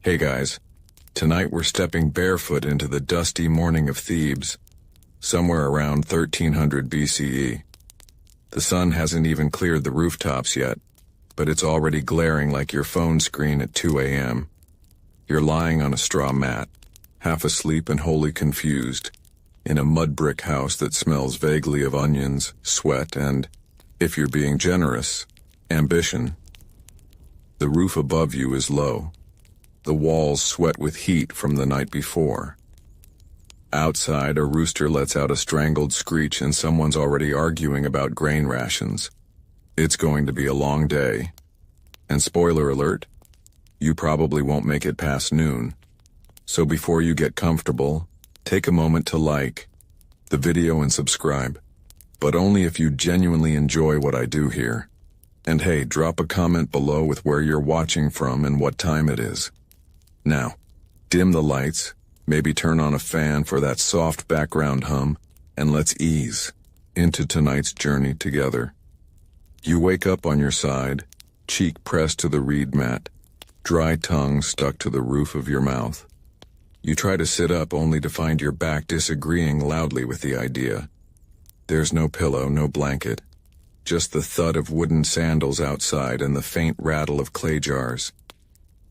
Hey guys, tonight we're stepping barefoot into the dusty morning of Thebes, somewhere around 1300 BCE. The sun hasn't even cleared the rooftops yet, but it's already glaring like your phone screen at 2 a.m. You're lying on a straw mat, half asleep and wholly confused, in a mud brick house that smells vaguely of onions, sweat, and, if you're being generous, ambition. The roof above you is low. The walls sweat with heat from the night before. Outside, a rooster lets out a strangled screech and someone's already arguing about grain rations. It's going to be a long day. And spoiler alert, you probably won't make it past noon. So before you get comfortable, take a moment to like the video and subscribe. But only if you genuinely enjoy what I do here. And hey, drop a comment below with where you're watching from and what time it is. Now, dim the lights, maybe turn on a fan for that soft background hum, and let's ease into tonight's journey together. You wake up on your side, cheek pressed to the reed mat, dry tongue stuck to the roof of your mouth. You try to sit up only to find your back disagreeing loudly with the idea. There's no pillow, no blanket, just the thud of wooden sandals outside and the faint rattle of clay jars.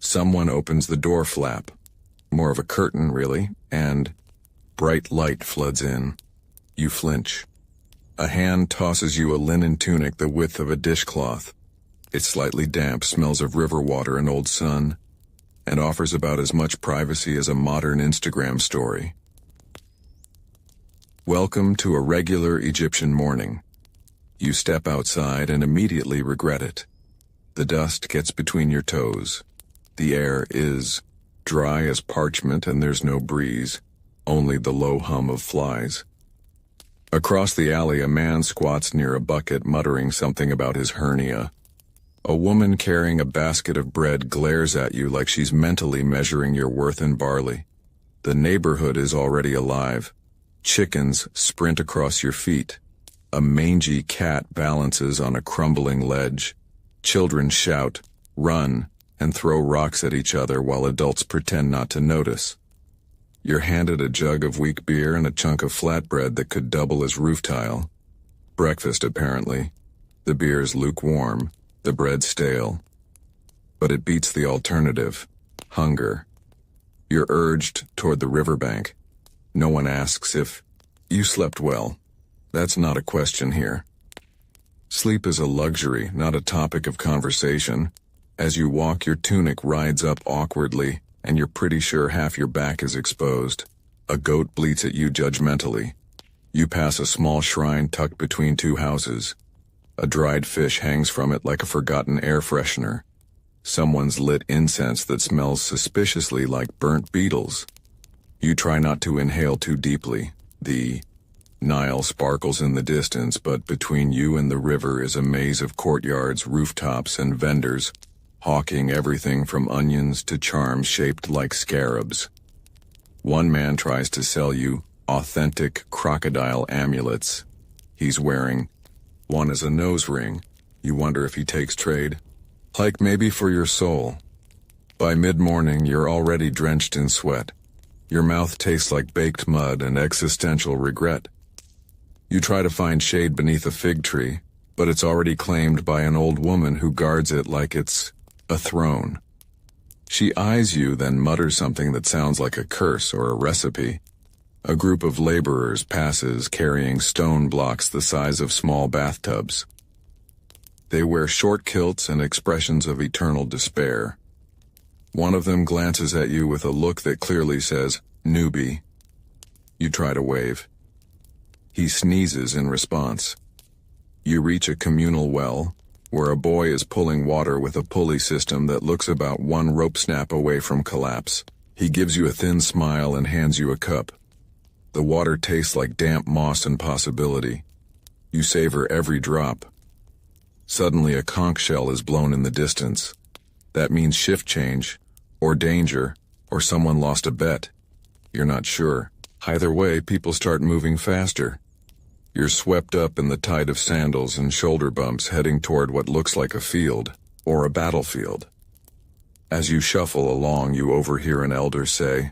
Someone opens the door flap, more of a curtain really, and bright light floods in. You flinch. A hand tosses you a linen tunic the width of a dishcloth. It's slightly damp, smells of river water and old sun, and offers about as much privacy as a modern Instagram story. Welcome to a regular Egyptian morning. You step outside and immediately regret it. The dust gets between your toes. The air is dry as parchment and there's no breeze, only the low hum of flies. Across the alley, a man squats near a bucket muttering something about his hernia. A woman carrying a basket of bread glares at you like she's mentally measuring your worth in barley. The neighborhood is already alive. Chickens sprint across your feet. A mangy cat balances on a crumbling ledge. Children shout, run, and throw rocks at each other while adults pretend not to notice. You're handed a jug of weak beer and a chunk of flatbread that could double as roof tile. Breakfast, apparently. The beer's lukewarm, the bread stale. But it beats the alternative, hunger. You're urged toward the riverbank. No one asks if you slept well. That's not a question here. Sleep is a luxury, not a topic of conversation. As you walk, your tunic rides up awkwardly, and you're pretty sure half your back is exposed. A goat bleats at you judgmentally. You pass a small shrine tucked between two houses. A dried fish hangs from it like a forgotten air freshener. Someone's lit incense that smells suspiciously like burnt beetles. You try not to inhale too deeply. The Nile sparkles in the distance, but between you and the river is a maze of courtyards, rooftops, and vendors, hawking everything from onions to charms shaped like scarabs. One man tries to sell you authentic crocodile amulets. He's wearing one as a nose ring. You wonder if he takes trade. Like maybe for your soul. By mid-morning, you're already drenched in sweat. Your mouth tastes like baked mud and existential regret. You try to find shade beneath a fig tree, but it's already claimed by an old woman who guards it like it's a throne. She eyes you, then mutters something that sounds like a curse or a recipe. A group of laborers passes carrying stone blocks the size of small bathtubs. They wear short kilts and expressions of eternal despair. One of them glances at you with a look that clearly says, newbie. You try to wave. He sneezes in response. You reach a communal well, where a boy is pulling water with a pulley system that looks about one rope snap away from collapse. He gives you a thin smile and hands you a cup. The water tastes like damp moss and possibility. You savor every drop. Suddenly a conch shell is blown in the distance. That means shift change, or danger, or someone lost a bet. You're not sure. Either way, people start moving faster. You're swept up in the tide of sandals and shoulder bumps heading toward what looks like a field, or a battlefield. As you shuffle along, you overhear an elder say,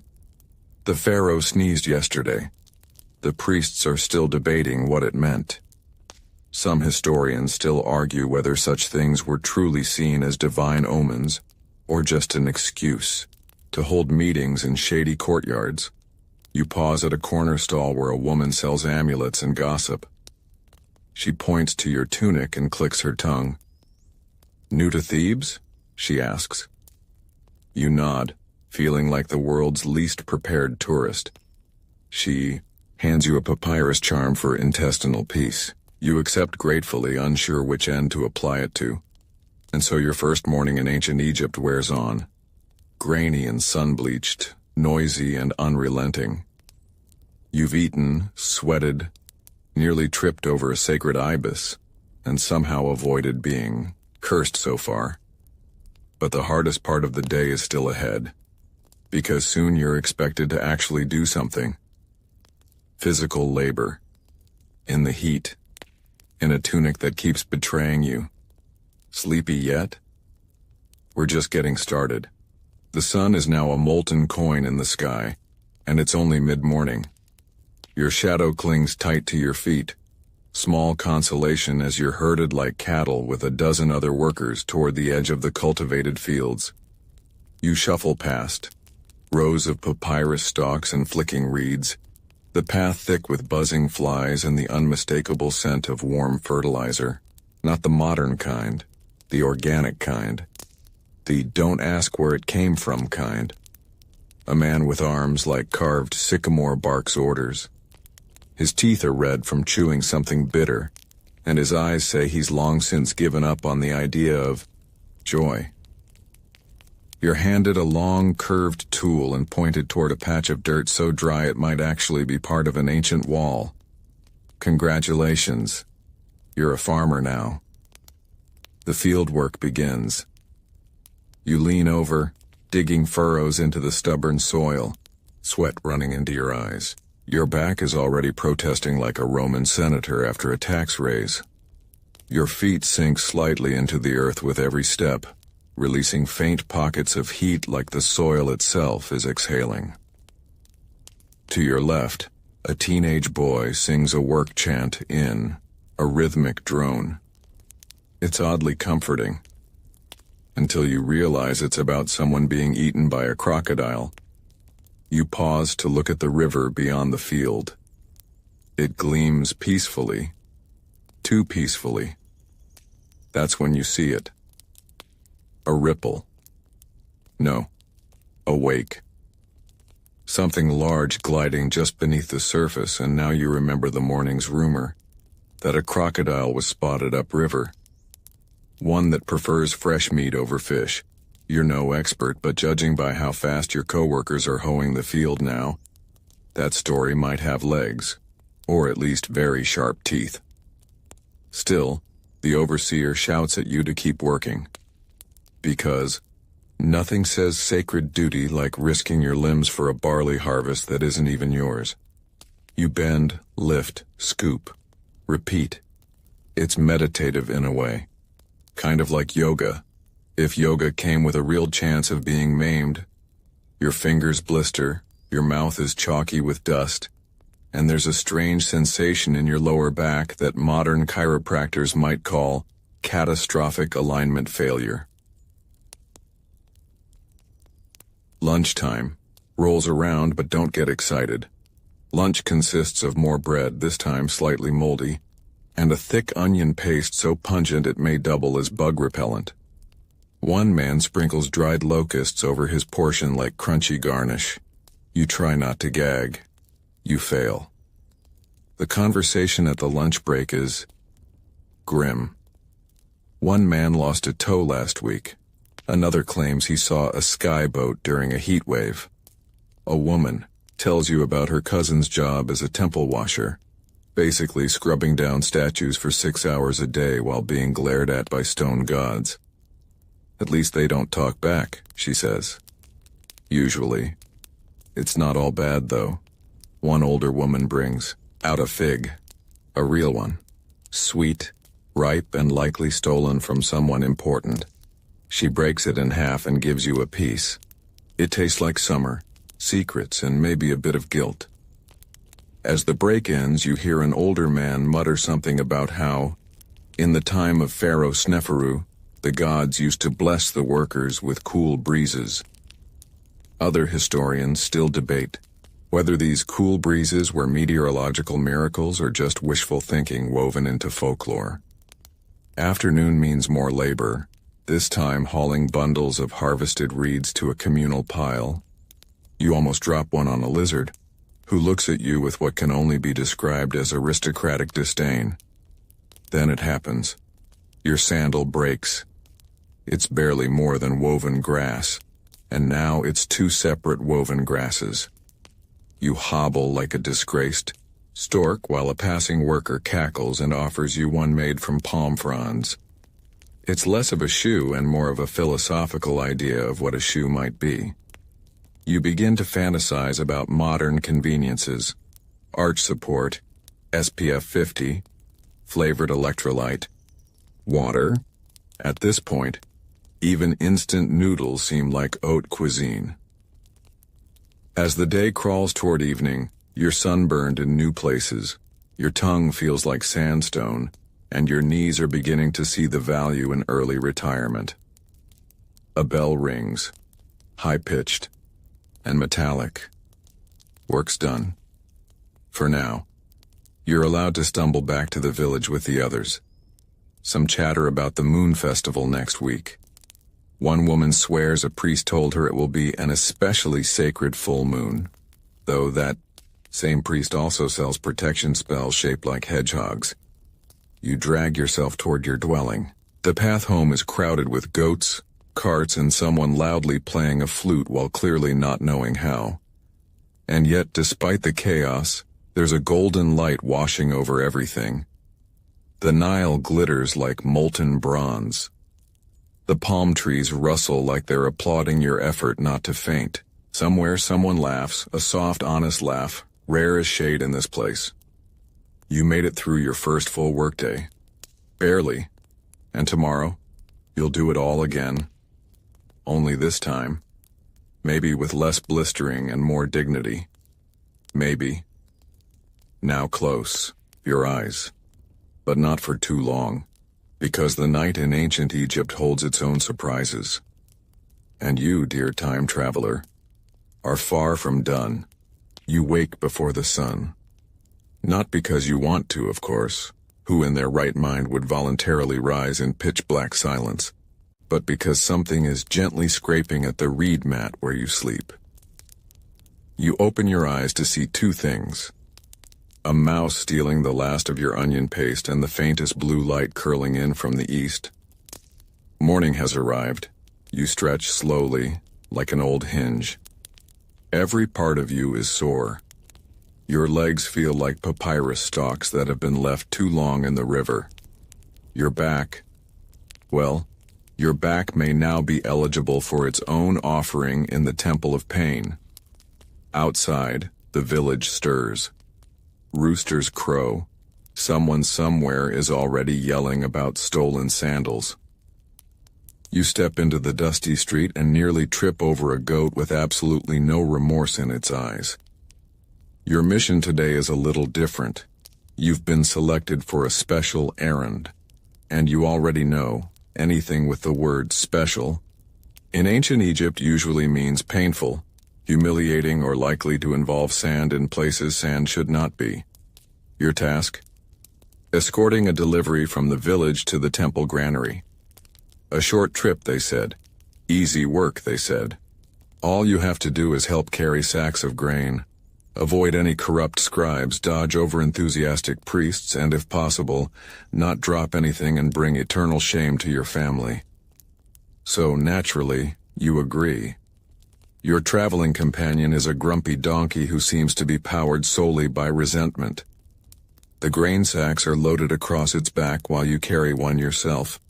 "The pharaoh sneezed yesterday." The priests are still debating what it meant. Some historians still argue whether such things were truly seen as divine omens or just an excuse to hold meetings in shady courtyards. You pause at a corner stall where a woman sells amulets and gossip. She points to your tunic and clicks her tongue. "New to Thebes?" she asks. You nod, feeling like the world's least prepared tourist. She hands you a papyrus charm for intestinal peace. You accept gratefully, unsure which end to apply it to. And so your first morning in ancient Egypt wears on. Grainy and sun-bleached, noisy and unrelenting. You've eaten, sweated, nearly tripped over a sacred ibis, and somehow avoided being cursed so far. But the hardest part of the day is still ahead, because soon you're expected to actually do something. Physical labor. In the heat. In a tunic that keeps betraying you. Sleepy yet? We're just getting started. The sun is now a molten coin in the sky, and it's only mid-morning. Your shadow clings tight to your feet, small consolation as you're herded like cattle with a dozen other workers toward the edge of the cultivated fields. You shuffle past, rows of papyrus stalks and flicking reeds, the path thick with buzzing flies and the unmistakable scent of warm fertilizer. Not the modern kind, the organic kind. The don't ask where it came from kind. A man with arms like carved sycamore bark's orders. His teeth are red from chewing something bitter, and his eyes say he's long since given up on the idea of joy. You're handed a long, curved tool and pointed toward a patch of dirt so dry it might actually be part of an ancient wall. Congratulations. You're a farmer now. The field work begins. You lean over, digging furrows into the stubborn soil, sweat running into your eyes. Your back is already protesting like a Roman senator after a tax raise. Your feet sink slightly into the earth with every step, releasing faint pockets of heat like the soil itself is exhaling. To your left, a teenage boy sings a work chant in a rhythmic drone. It's oddly comforting, until you realize it's about someone being eaten by a crocodile. You pause to look at the river beyond the field. It gleams peacefully, too peacefully. That's when you see it. A ripple. No, a wake. Something large gliding just beneath the surface, and now you remember the morning's rumor that a crocodile was spotted upriver. One that prefers fresh meat over fish. You're no expert, but judging by how fast your coworkers are hoeing the field now, that story might have legs, or at least very sharp teeth. Still, the overseer shouts at you to keep working. Because nothing says sacred duty like risking your limbs for a barley harvest that isn't even yours. You bend, lift, scoop, repeat. It's meditative in a way. Kind of like yoga. If yoga came with a real chance of being maimed. Your fingers blister, your mouth is chalky with dust, and there's a strange sensation in your lower back that modern chiropractors might call catastrophic alignment failure. Lunchtime rolls around, but don't get excited. Lunch consists of more bread, this time slightly moldy, and a thick onion paste so pungent it may double as bug repellent. One man sprinkles dried locusts over his portion like crunchy garnish. You try not to gag. You fail. The conversation at the lunch break is grim. One man lost a toe last week. Another claims he saw a sky boat during a heat wave. A woman tells you about her cousin's job as a temple washer, basically scrubbing down statues for 6 hours a day while being glared at by stone gods. At least they don't talk back, she says. Usually. It's not all bad, though. One older woman brings out a fig. A real one. Sweet, ripe, and likely stolen from someone important. She breaks it in half and gives you a piece. It tastes like summer, secrets, and maybe a bit of guilt. As the break ends, you hear an older man mutter something about how, in the time of Pharaoh Sneferu, the gods used to bless the workers with cool breezes. Other historians still debate whether these cool breezes were meteorological miracles or just wishful thinking woven into folklore. Afternoon means more labor, this time hauling bundles of harvested reeds to a communal pile. You almost drop one on a lizard, who looks at you with what can only be described as aristocratic disdain. Then it happens. Your sandal breaks. It's barely more than woven grass, and now it's two separate woven grasses. You hobble like a disgraced stork while a passing worker cackles and offers you one made from palm fronds. It's less of a shoe and more of a philosophical idea of what a shoe might be. You begin to fantasize about modern conveniences, arch support, SPF 50, flavored electrolyte, water. At this point, even instant noodles seem like haute cuisine. As the day crawls toward evening, you're sunburned in new places, your tongue feels like sandstone, and your knees are beginning to see the value in early retirement. A bell rings, high-pitched and metallic. Work's done. For now. You're allowed to stumble back to the village with the others. Some chatter about the moon festival next week. One woman swears a priest told her it will be an especially sacred full moon, though that same priest also sells protection spells shaped like hedgehogs. You drag yourself toward your dwelling. The path home is crowded with goats, carts, and someone loudly playing a flute while clearly not knowing how. And yet, despite the chaos, there's a golden light washing over everything. The Nile glitters like molten bronze. The palm trees rustle like they're applauding your effort not to faint. Somewhere someone laughs, a soft, honest laugh, rare as shade in this place. You made it through your first full workday. Barely. And tomorrow, you'll do it all again. Only this time, maybe with less blistering and more dignity. Maybe. Now close, your eyes. But not for too long, because the night in ancient Egypt holds its own surprises. And you, dear time traveler, are far from done. You wake before the sun. Not because you want to, of course. Who in their right mind would voluntarily rise in pitch-black silence? But because something is gently scraping at the reed mat where you sleep. You open your eyes to see two things. A mouse stealing the last of your onion paste and the faintest blue light curling in from the east. Morning has arrived. You stretch slowly, like an old hinge. Every part of you is sore. Your legs feel like papyrus stalks that have been left too long in the river. Your back, well, your back may now be eligible for its own offering in the Temple of Pain. Outside, the village stirs. Roosters crow. Someone somewhere is already yelling about stolen sandals. You step into the dusty street and nearly trip over a goat with absolutely no remorse in its eyes. Your mission today is a little different. You've been selected for a special errand. And you already know, anything with the word special in ancient Egypt usually means painful, humiliating, or likely to involve sand in places sand should not be. Your task? Escorting a delivery from the village to the temple granary. A short trip, they said. Easy work, they said. All you have to do is help carry sacks of grain. Avoid any corrupt scribes, dodge over-enthusiastic priests, and if possible, not drop anything and bring eternal shame to your family. So, naturally, you agree. Your traveling companion is a grumpy donkey who seems to be powered solely by resentment. The grain sacks are loaded across its back while you carry one yourself,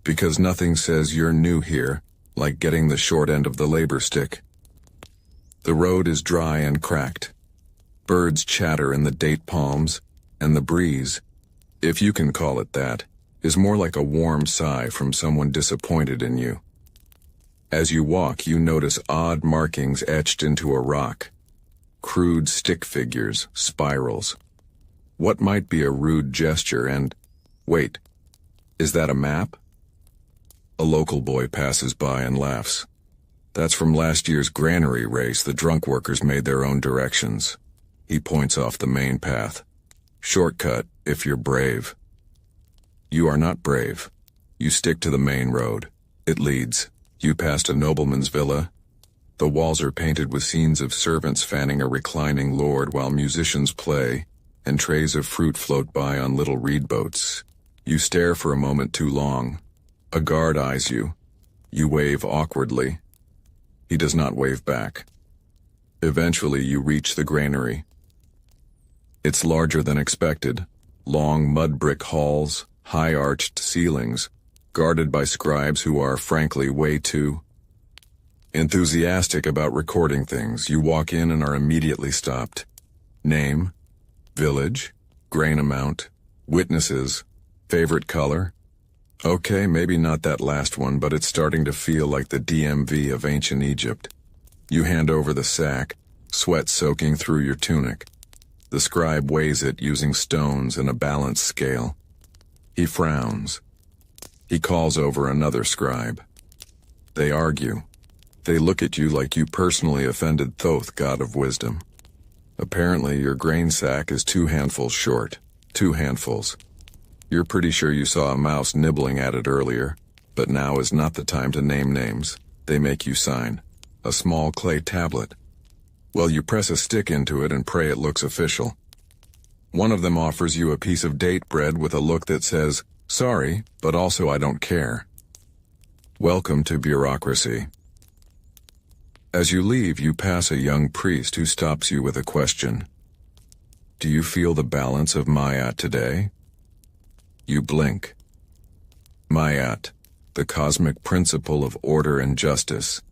because nothing says you're new here, like getting the short end of the labor stick. The road is dry and cracked. Birds chatter in the date palms, and the breeze, if you can call it that, is more like a warm sigh from someone disappointed in you. As you walk, you notice odd markings etched into a rock. Crude stick figures, spirals. What might be a rude gesture and... Wait, is that a map? A local boy passes by and laughs. That's from last year's granary race. The drunk workers made their own directions. He points off the main path. Shortcut, if you're brave. You are not brave. You stick to the main road. It leads. You passed a nobleman's villa. The walls are painted with scenes of servants fanning a reclining lord while musicians play, and trays of fruit float by on little reed boats. You stare for a moment too long. A guard eyes you. You wave awkwardly. He does not wave back. Eventually you reach the granary. It's larger than expected. Long mud brick halls, high arched ceilings, guarded by scribes who are, frankly, way too enthusiastic about recording things. You walk in and are immediately stopped. Name, village, grain amount, witnesses, favorite color. Okay, maybe not that last one, but it's starting to feel like the DMV of ancient Egypt. You hand over the sack, sweat soaking through your tunic. The scribe weighs it using stones and a balance scale. He frowns. He calls over another scribe. They argue. They look at you like you personally offended Thoth, god of wisdom. Apparently your grain sack is 2 handfuls short. 2 handfuls. You're pretty sure you saw a mouse nibbling at it earlier, but now is not the time to name names. They make you sign. A small clay tablet. Well, you press a stick into it and pray it looks official. One of them offers you a piece of date bread with a look that says, "Sorry, but also I don't care." Welcome to bureaucracy. As you leave, you pass a young priest who stops you with a question. Do you feel the balance of Mayat today? You blink. Mayat, the cosmic principle of order and justice,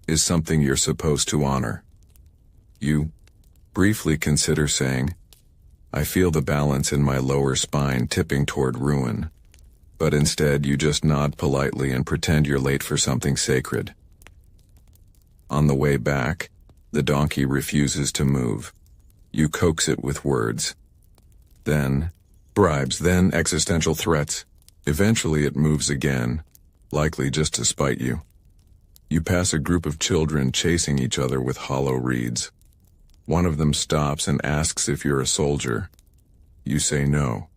is something you're supposed to honor. You briefly consider saying, I feel the balance in my lower spine tipping toward ruin, but instead you just nod politely and pretend you're late for something sacred. On the way back, the donkey refuses to move. You coax it with words. Then, bribes, then existential threats. Eventually it moves again, likely just to spite you. You pass a group of children chasing each other with hollow reeds. One of them stops and asks if you're a soldier. You say no.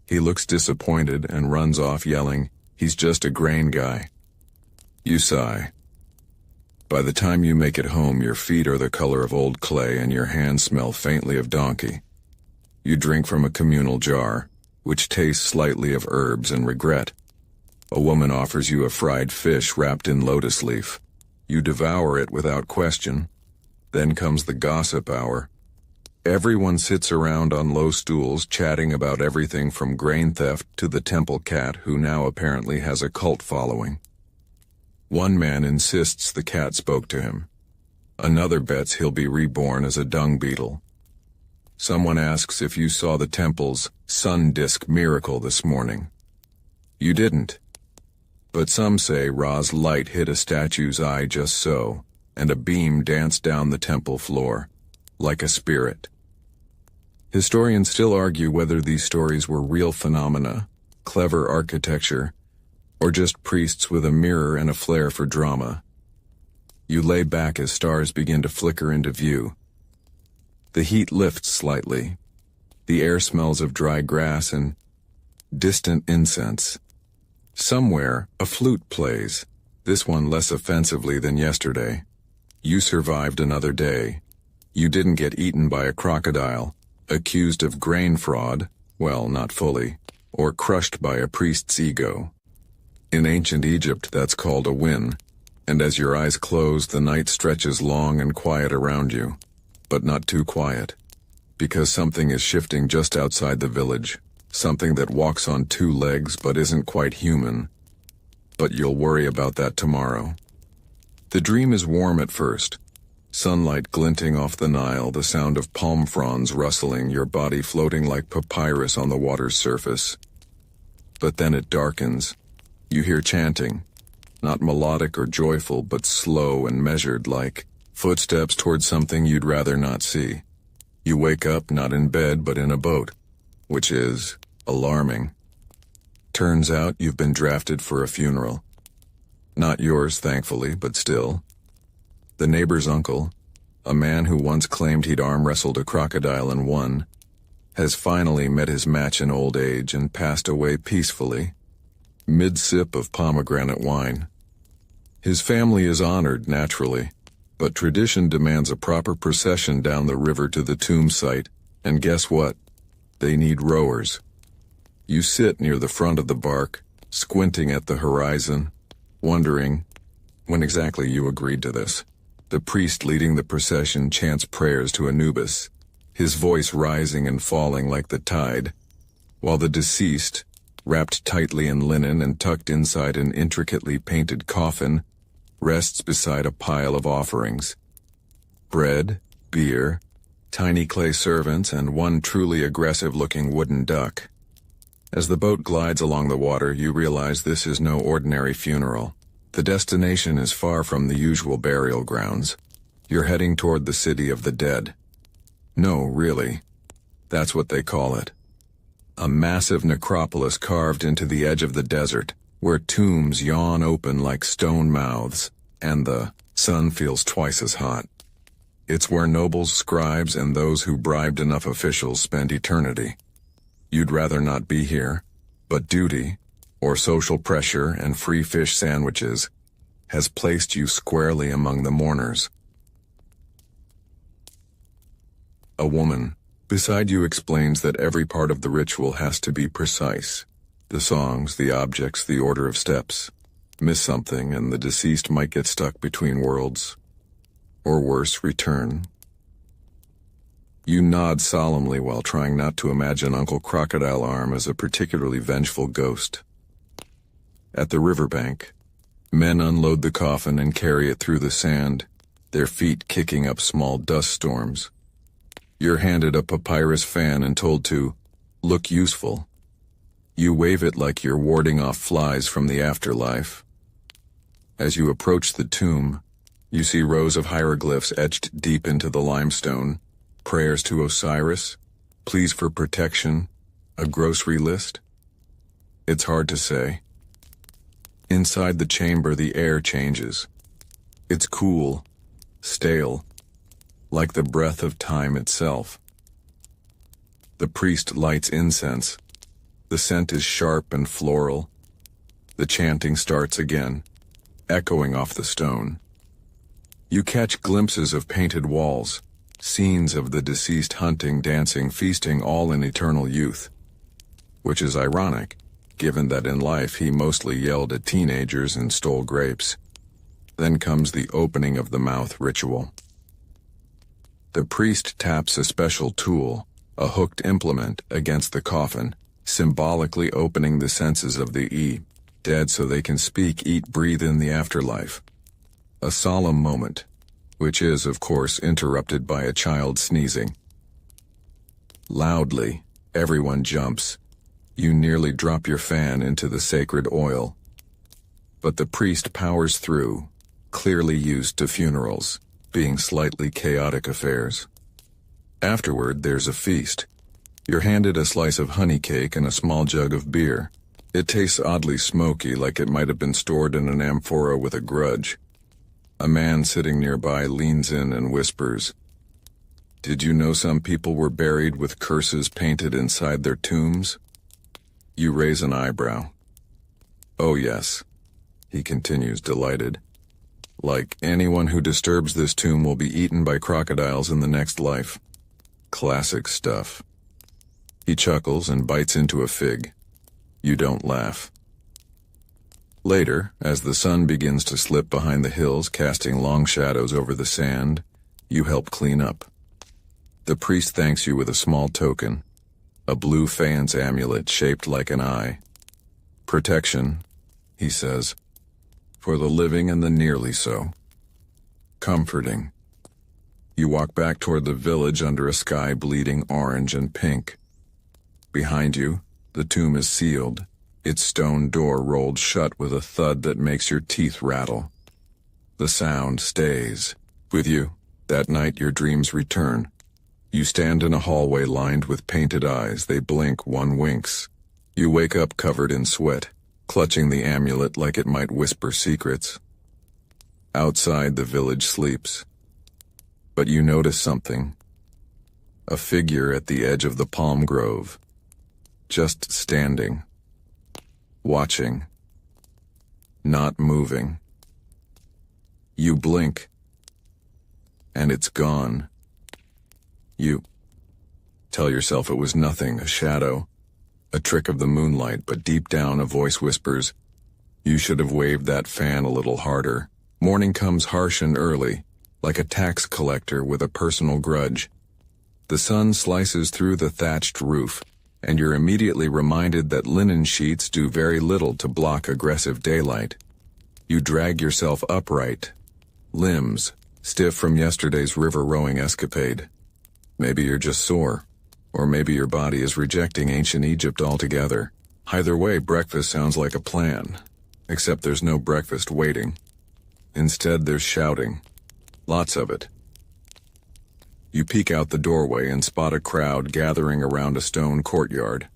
He looks disappointed and runs off yelling, he's just a grain guy. You sigh. By the time you make it home, your feet are the color of old clay and your hands smell faintly of donkey. You drink from a communal jar, which tastes slightly of herbs and regret. A woman offers you a fried fish wrapped in lotus leaf. You devour it without question. Then comes the gossip hour. Everyone sits around on low stools chatting about everything from grain theft to the temple cat, who now apparently has a cult following. One man insists the cat spoke to him. Another bets he'll be reborn as a dung beetle. Someone asks if you saw the temple's sun disk miracle this morning. You didn't. But some say Ra's light hit a statue's eye just so, and a beam danced down the temple floor, like a spirit. Historians still argue whether these stories were real phenomena, clever architecture, or just priests with a mirror and a flair for drama. You lay back as stars begin to flicker into view. The heat lifts slightly. The air smells of dry grass and distant incense. Somewhere, a flute plays, this one less offensively than yesterday. You survived another day. You didn't get eaten by a crocodile, accused of grain fraud, well, not fully, or crushed by a priest's ego. In ancient Egypt, that's called a win, and as your eyes close, the night stretches long and quiet around you, but not too quiet, because something is shifting just outside the village, something that walks on 2 legs but isn't quite human. But you'll worry about that tomorrow. The dream is warm at first. Sunlight glinting off the Nile, the sound of palm fronds rustling, your body floating like papyrus on the water's surface. But then it darkens. You hear chanting. not melodic or joyful, but slow and measured, like footsteps towards something you'd rather not see. You wake up not in bed but in a boat, which is alarming. Turns out you've been drafted for a funeral. Not yours, thankfully, but still. The neighbor's uncle, a man who once claimed he'd arm wrestled a crocodile and won, has finally met his match in old age and passed away peacefully, mid-sip of pomegranate wine. His family is honored, naturally, but tradition demands a proper procession down the river to the tomb site, and guess what? They need rowers. You sit near the front of the bark, squinting at the horizon, wondering when exactly you agreed to this. The priest leading the procession chants prayers to Anubis, his voice rising and falling like the tide, while the deceased, wrapped tightly in linen and tucked inside an intricately painted coffin, rests beside a pile of offerings. Bread, beer, tiny clay servants, and one truly aggressive-looking wooden duck. As the boat glides along the water, you realize this is no ordinary funeral. The destination is far from the usual burial grounds. You're heading toward the city of the dead. No, really. That's what they call it. A massive necropolis carved into the edge of the desert, where tombs yawn open like stone mouths, and the sun feels twice as hot. It's where nobles, scribes, and those who bribed enough officials spend eternity. You'd rather not be here, but duty, or social pressure and free fish sandwiches, has placed you squarely among the mourners. A woman beside you explains that every part of the ritual has to be precise. The songs, the objects, the order of steps. Miss something and the deceased might get stuck between worlds. Or worse, return. You nod solemnly while trying not to imagine Uncle Crocodile Arm as a particularly vengeful ghost. At the riverbank, men unload the coffin and carry it through the sand, their feet kicking up small dust storms. You're handed a papyrus fan and told to look useful. You wave it like you're warding off flies from the afterlife. As you approach the tomb, you see rows of hieroglyphs etched deep into the limestone, prayers to Osiris, pleas for protection, a grocery list. It's hard to say. Inside the chamber, the air changes. It's cool, stale, like the breath of time itself. The priest lights incense. The scent is sharp and floral. The chanting starts again, echoing off the stone. You catch glimpses of painted walls, scenes of the deceased hunting, dancing, feasting, all in eternal youth. Which is ironic, given that in life he mostly yelled at teenagers and stole grapes. Then comes the opening of the mouth ritual. The priest taps a special tool, a hooked implement, against the coffin, symbolically opening the senses of the dead so they can speak, eat, breathe in the afterlife. A solemn moment, which is, of course, interrupted by a child sneezing. Loudly, everyone jumps. You nearly drop your fan into the sacred oil. But the priest powers through, clearly used to funerals, being slightly chaotic affairs. Afterward, there's a feast. You're handed a slice of honey cake and a small jug of beer. It tastes oddly smoky, like it might have been stored in an amphora with a grudge. A man sitting nearby leans in and whispers, "Did you know some people were buried with curses painted inside their tombs?" You raise an eyebrow. "Oh yes," he continues, delighted. "Like anyone who disturbs this tomb will be eaten by crocodiles in the next life. Classic stuff." He chuckles and bites into a fig. You don't laugh. Later, as the sun begins to slip behind the hills, casting long shadows over the sand, you help clean up. The priest thanks you with a small token, a blue faience amulet shaped like an eye. "Protection," he says, "for the living and the nearly so." Comforting. You walk back toward the village under a sky bleeding orange and pink. Behind you, the tomb is sealed, its stone door rolled shut with a thud that makes your teeth rattle. The sound stays with you. That night your dreams return. You stand in a hallway lined with painted eyes. They blink, one winks. You wake up covered in sweat, clutching the amulet like it might whisper secrets. Outside, the village sleeps. But you notice something. A figure at the edge of the palm grove. Just standing. Watching. Not moving. You blink. And it's gone. You tell yourself it was nothing, a shadow, a trick of the moonlight, but deep down a voice whispers, you should have waved that fan a little harder. Morning comes harsh and early, like a tax collector with a personal grudge. The sun slices through the thatched roof, and you're immediately reminded that linen sheets do very little to block aggressive daylight. You drag yourself upright, limbs stiff from yesterday's river rowing escapade. Maybe you're just sore, or maybe your body is rejecting ancient Egypt altogether. Either way, breakfast sounds like a plan, except there's no breakfast waiting. Instead, there's shouting. Lots of it. You peek out the doorway and spot a crowd gathering around a stone courtyard.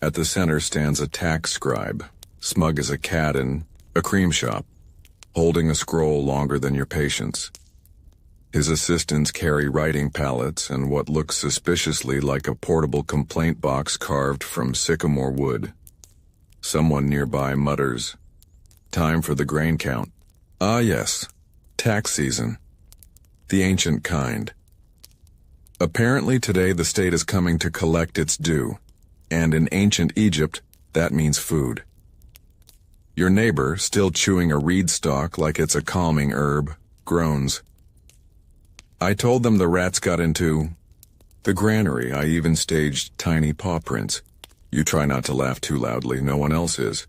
At the center stands a tax scribe, smug as a cat in a cream shop, holding a scroll longer than your patience. His assistants carry writing pallets and what looks suspiciously like a portable complaint box carved from sycamore wood. Someone nearby mutters, "Time for the grain count." Ah yes, tax season. The ancient kind. Apparently today the state is coming to collect its due, and in ancient Egypt, that means food. Your neighbor, still chewing a reed stalk like it's a calming herb, groans. I told them the rats got into the granary. I even staged tiny paw prints. You try not to laugh too loudly, no one else is.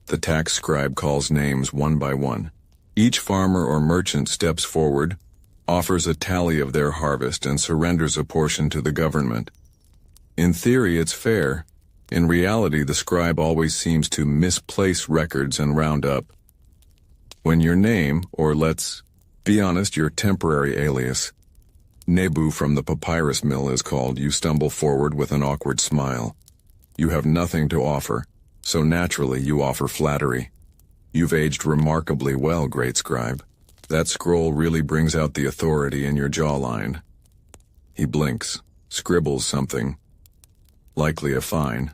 The tax scribe calls names one by one. Each farmer or merchant steps forward, offers a tally of their harvest, and surrenders a portion to the government. In theory, it's fair. In reality, the scribe always seems to misplace records and round up. When your name, or let's be honest, your temporary alias, Nebu from the papyrus mill, is called, you stumble forward with an awkward smile. You have nothing to offer, so naturally you offer flattery. You've aged remarkably well, great scribe. That scroll really brings out the authority in your jawline. He blinks, scribbles something. Likely a fine.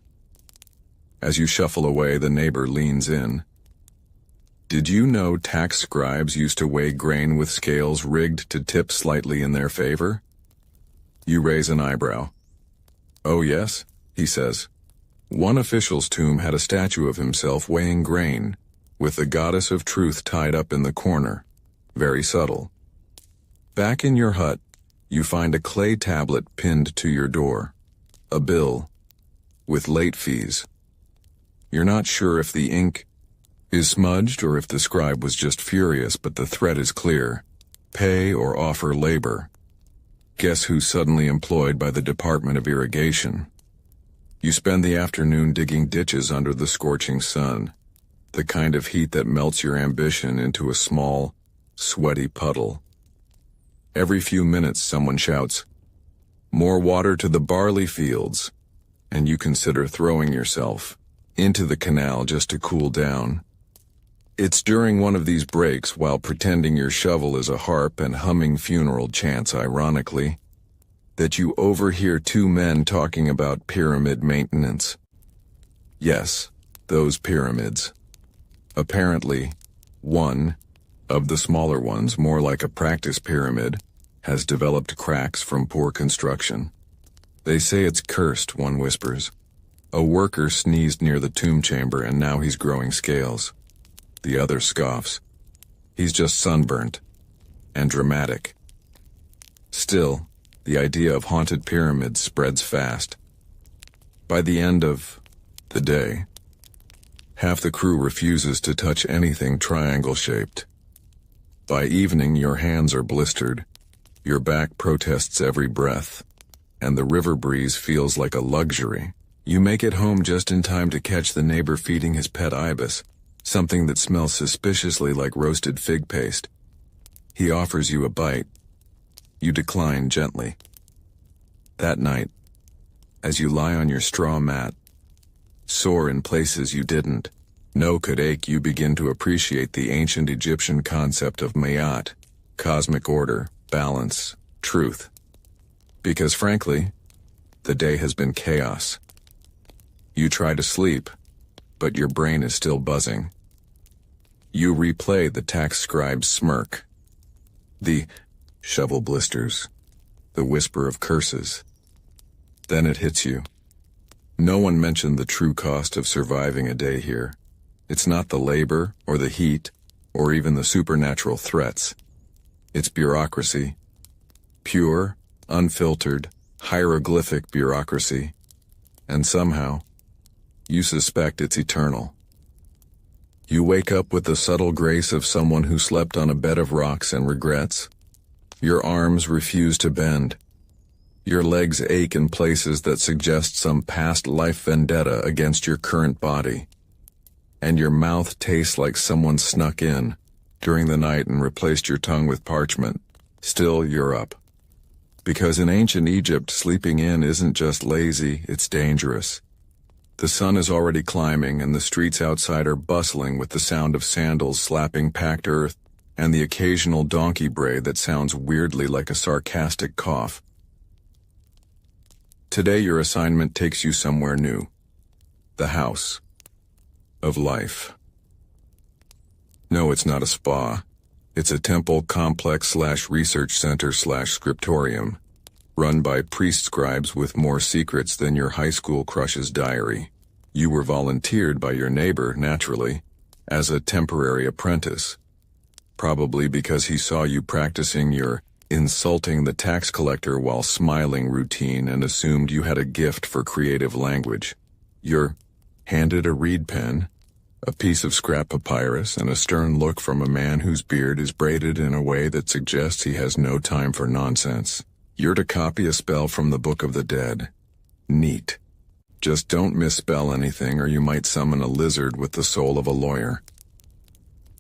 As you shuffle away, the neighbor leans in. Did you know tax scribes used to weigh grain with scales rigged to tip slightly in their favor? You raise an eyebrow. Oh yes, he says. One official's tomb had a statue of himself weighing grain, with the goddess of truth tied up in the corner. Very subtle. Back in your hut, you find a clay tablet pinned to your door. A bill, with late fees. You're not sure if the ink is smudged or if the scribe was just furious, but the threat is clear. Pay or offer labor. Guess who's suddenly employed by the Department of Irrigation? You spend the afternoon digging ditches under the scorching sun, the kind of heat that melts your ambition into a small, sweaty puddle. Every few minutes someone shouts, "More water to the barley fields," and you consider throwing yourself into the canal just to cool down. It's during one of these breaks, while pretending your shovel is a harp and humming funeral chants ironically, that you overhear two men talking about pyramid maintenance. Yes, those pyramids. Apparently, one of the smaller ones, more like a practice pyramid, has developed cracks from poor construction. They say it's cursed, one whispers. A worker sneezed near the tomb chamber and now he's growing scales. The other scoffs. He's just sunburnt. And dramatic. Still, the idea of haunted pyramids spreads fast. By the end of the day, half the crew refuses to touch anything triangle-shaped. By evening, your hands are blistered, your back protests every breath, and the river breeze feels like a luxury. You make it home just in time to catch the neighbor feeding his pet ibis, something that smells suspiciously like roasted fig paste. He offers you a bite. You decline gently. That night, as you lie on your straw mat, sore in places you didn't know could ache, you begin to appreciate the ancient Egyptian concept of mayat, cosmic order, balance, truth. Because frankly, the day has been chaos. You try to sleep, but your brain is still buzzing. You replay the tax scribe's smirk, the shovel blisters, the whisper of curses. Then it hits you. No one mentioned the true cost of surviving a day here. It's not the labor, or the heat, or even the supernatural threats. It's bureaucracy. Pure, unfiltered, hieroglyphic bureaucracy. And somehow, you suspect it's eternal. You wake up with the subtle grace of someone who slept on a bed of rocks and regrets. Your arms refuse to bend. Your legs ache in places that suggest some past life vendetta against your current body. And your mouth tastes like someone snuck in during the night and replaced your tongue with parchment. Still, you're up. Because in ancient Egypt, sleeping in isn't just lazy, it's dangerous. The sun is already climbing and the streets outside are bustling with the sound of sandals slapping packed earth and the occasional donkey bray that sounds weirdly like a sarcastic cough. Today your assignment takes you somewhere new. The house of life. No, it's not a spa. It's a temple complex / research center / scriptorium, run by priest scribes with more secrets than your high school crush's diary. You were volunteered by your neighbor, naturally, as a temporary apprentice. Probably because he saw you practicing your insulting the tax collector while smiling routine and assumed you had a gift for creative language. You're handed a reed pen, a piece of scrap papyrus, and a stern look from a man whose beard is braided in a way that suggests he has no time for nonsense. You're to copy a spell from the Book of the Dead. Neat. Just don't misspell anything or you might summon a lizard with the soul of a lawyer.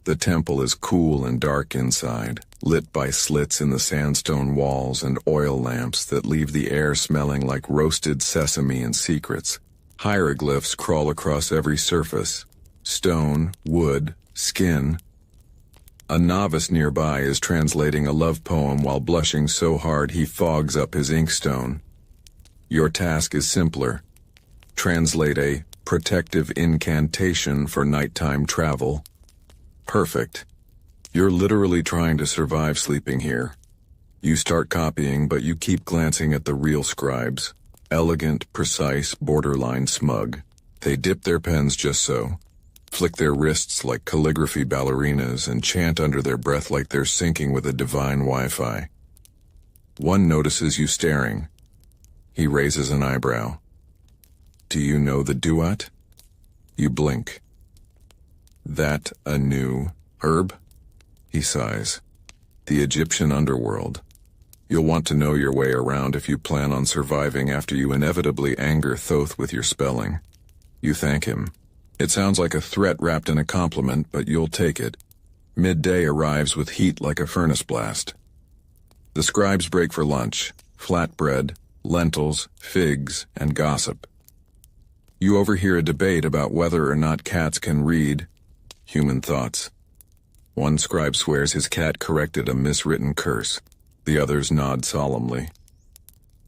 The temple is cool and dark inside, lit by slits in the sandstone walls and oil lamps that leave the air smelling like roasted sesame and secrets. Hieroglyphs crawl across every surface. Stone, wood, skin. A novice nearby is translating a love poem while blushing so hard he fogs up his inkstone. Your task is simpler. Translate a protective incantation for nighttime travel. Perfect. You're literally trying to survive sleeping here. You start copying, but you keep glancing at the real scribes. Elegant, precise, borderline smug. They dip their pens just so, flick their wrists like calligraphy ballerinas, and chant under their breath like they're syncing with a divine Wi-Fi. One notices you staring. He raises an eyebrow. Do you know the duat? You blink. That a new herb? He sighs. The Egyptian underworld. You'll want to know your way around if you plan on surviving after you inevitably anger Thoth with your spelling. You thank him. It sounds like a threat wrapped in a compliment, but you'll take it. Midday arrives with heat like a furnace blast. The scribes break for lunch. Flatbread, lentils, figs, and gossip. You overhear a debate about whether or not cats can read human thoughts. One scribe swears his cat corrected a miswritten curse. The others nod solemnly.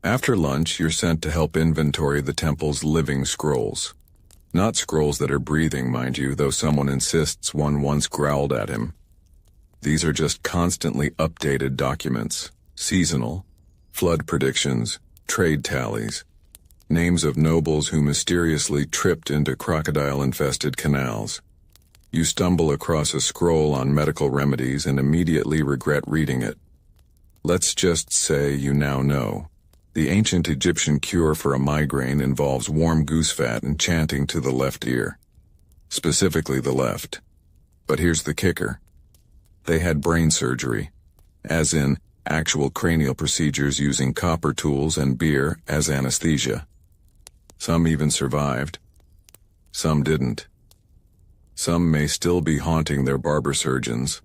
After lunch, you're sent to help inventory the temple's living scrolls. Not scrolls that are breathing, mind you, though someone insists one once growled at him. These are just constantly updated documents. Seasonal, flood predictions, trade tallies, names of nobles who mysteriously tripped into crocodile-infested canals. You stumble across a scroll on medical remedies and immediately regret reading it. Let's just say you now know. The ancient Egyptian cure for a migraine involves warm goose fat and chanting to the left ear. Specifically the left. But here's the kicker. They had brain surgery, as in actual cranial procedures using copper tools and beer as anesthesia. Some even survived. Some didn't. Some may still be haunting their barber surgeons.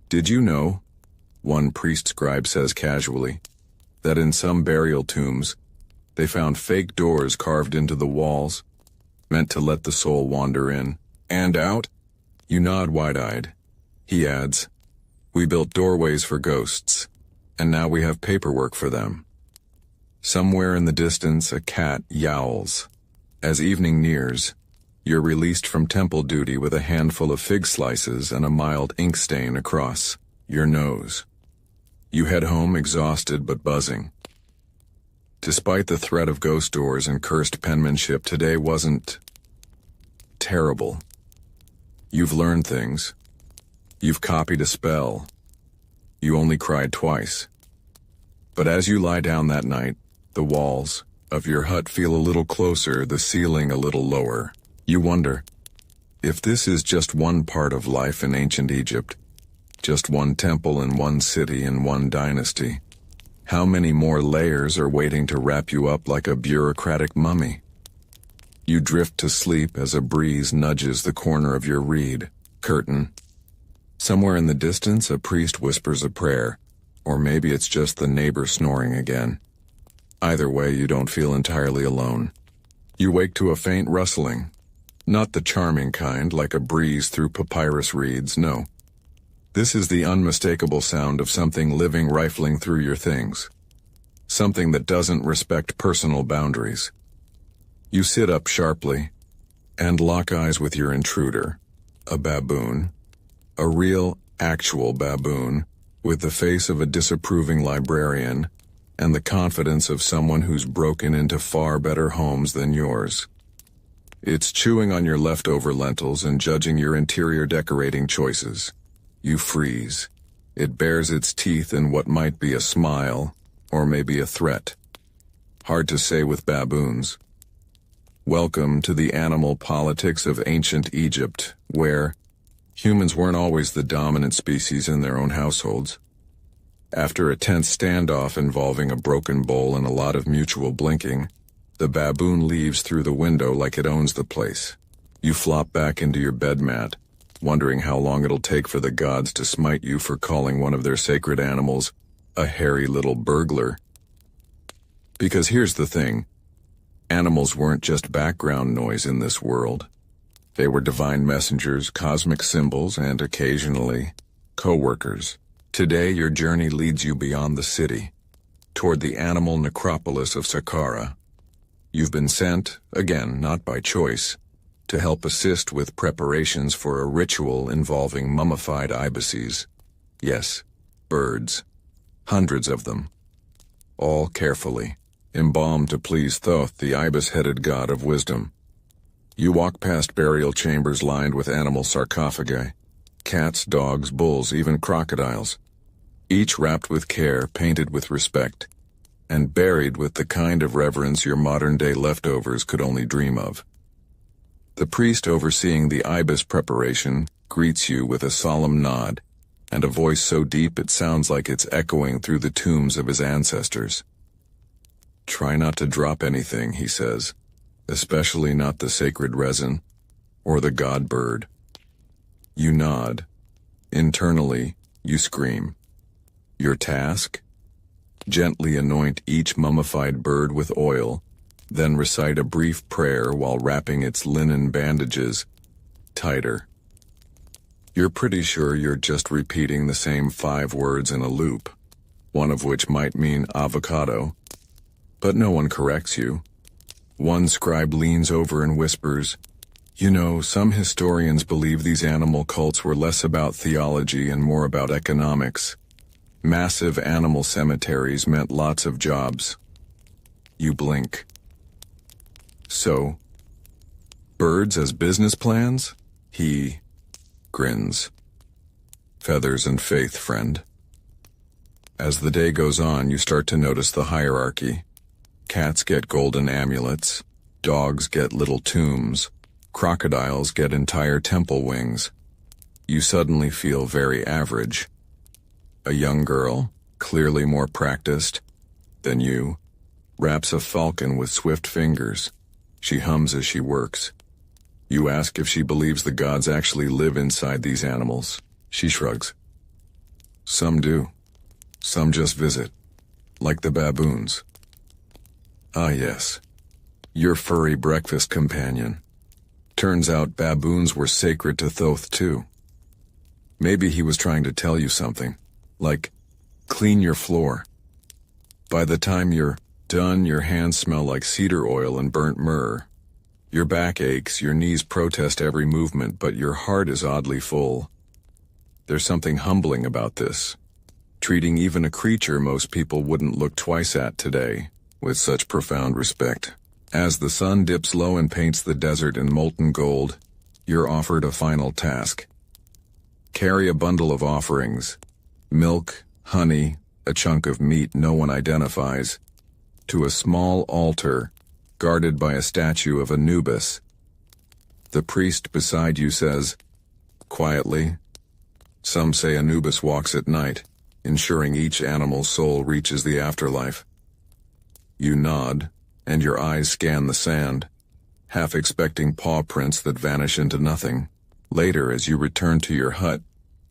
Did you know, one priest scribe says casually, that in some burial tombs, they found fake doors carved into the walls, meant to let the soul wander in and out? You nod wide-eyed. He adds, we built doorways for ghosts, and now we have paperwork for them. Somewhere in the distance, a cat yowls. As evening nears, you're released from temple duty with a handful of fig slices and a mild ink stain across your nose. You head home exhausted but buzzing. Despite the threat of ghost doors and cursed penmanship, today wasn't terrible. You've learned things. You've copied a spell. You only cried twice. But as you lie down that night, the walls of your hut feel a little closer, the ceiling a little lower. You wonder, if this is just one part of life in ancient Egypt, just one temple in one city in one dynasty, how many more layers are waiting to wrap you up like a bureaucratic mummy? You drift to sleep as a breeze nudges the corner of your reed curtain. Somewhere in the distance, a priest whispers a prayer, or maybe it's just the neighbor snoring again. Either way, you don't feel entirely alone. You wake to a faint rustling, not the charming kind like a breeze through papyrus reeds, no. This is the unmistakable sound of something living rifling through your things. Something that doesn't respect personal boundaries. You sit up sharply and lock eyes with your intruder, a baboon, a real, actual baboon, with the face of a disapproving librarian and the confidence of someone who's broken into far better homes than yours. It's chewing on your leftover lentils and judging your interior decorating choices. You freeze. It bares its teeth in what might be a smile, or maybe a threat. Hard to say with baboons. Welcome to the animal politics of ancient Egypt, where humans weren't always the dominant species in their own households. After a tense standoff involving a broken bowl and a lot of mutual blinking, the baboon leaves through the window like it owns the place. You flop back into your bed mat, wondering how long it'll take for the gods to smite you for calling one of their sacred animals a hairy little burglar. Because here's the thing, animals weren't just background noise in this world. They were divine messengers, cosmic symbols, and occasionally, co-workers. Today your journey leads you beyond the city, toward the animal necropolis of Saqqara. You've been sent, again not by choice, to help assist with preparations for a ritual involving mummified ibises. Yes, birds. Hundreds of them. All carefully, embalmed to please Thoth, the ibis-headed god of wisdom. You walk past burial chambers lined with animal sarcophagi. Cats, dogs, bulls, even crocodiles. Each wrapped with care, painted with respect, and buried with the kind of reverence your modern-day leftovers could only dream of. The priest overseeing the ibis preparation greets you with a solemn nod, and a voice so deep it sounds like it's echoing through the tombs of his ancestors. Try not to drop anything, he says, especially not the sacred resin, or the god bird. You nod. Internally, you scream. Your task? Gently anoint each mummified bird with oil, then recite a brief prayer while wrapping its linen bandages tighter. You're pretty sure you're just repeating the same 5 words in a loop, one of which might mean avocado, but no one corrects you. One scribe leans over and whispers, "You know, some historians believe these animal cults were less about theology and more about economics. Massive animal cemeteries meant lots of jobs." You blink. So, birds as business plans? He grins. Feathers and faith, friend. As the day goes on, you start to notice the hierarchy. Cats get golden amulets, dogs get little tombs, crocodiles get entire temple wings. You suddenly feel very average. A young girl, clearly more practiced than you, wraps a falcon with swift fingers. She hums as she works. You ask if she believes the gods actually live inside these animals. She shrugs. Some do. Some just visit. Like the baboons. Ah yes. Your furry breakfast companion. Turns out baboons were sacred to Thoth too. Maybe he was trying to tell you something. Like, clean your floor. By the time you're done, your hands smell like cedar oil and burnt myrrh. Your back aches, your knees protest every movement, but your heart is oddly full. There's something humbling about this. Treating even a creature most people wouldn't look twice at today, with such profound respect. As the sun dips low and paints the desert in molten gold, you're offered a final task. Carry a bundle of offerings, milk, honey, a chunk of meat no one identifies, to a small altar guarded by a statue of Anubis. The priest beside you says, quietly, some say Anubis walks at night, ensuring each animal's soul reaches the afterlife. You nod, and your eyes scan the sand, half expecting paw prints that vanish into nothing. Later, as you return to your hut,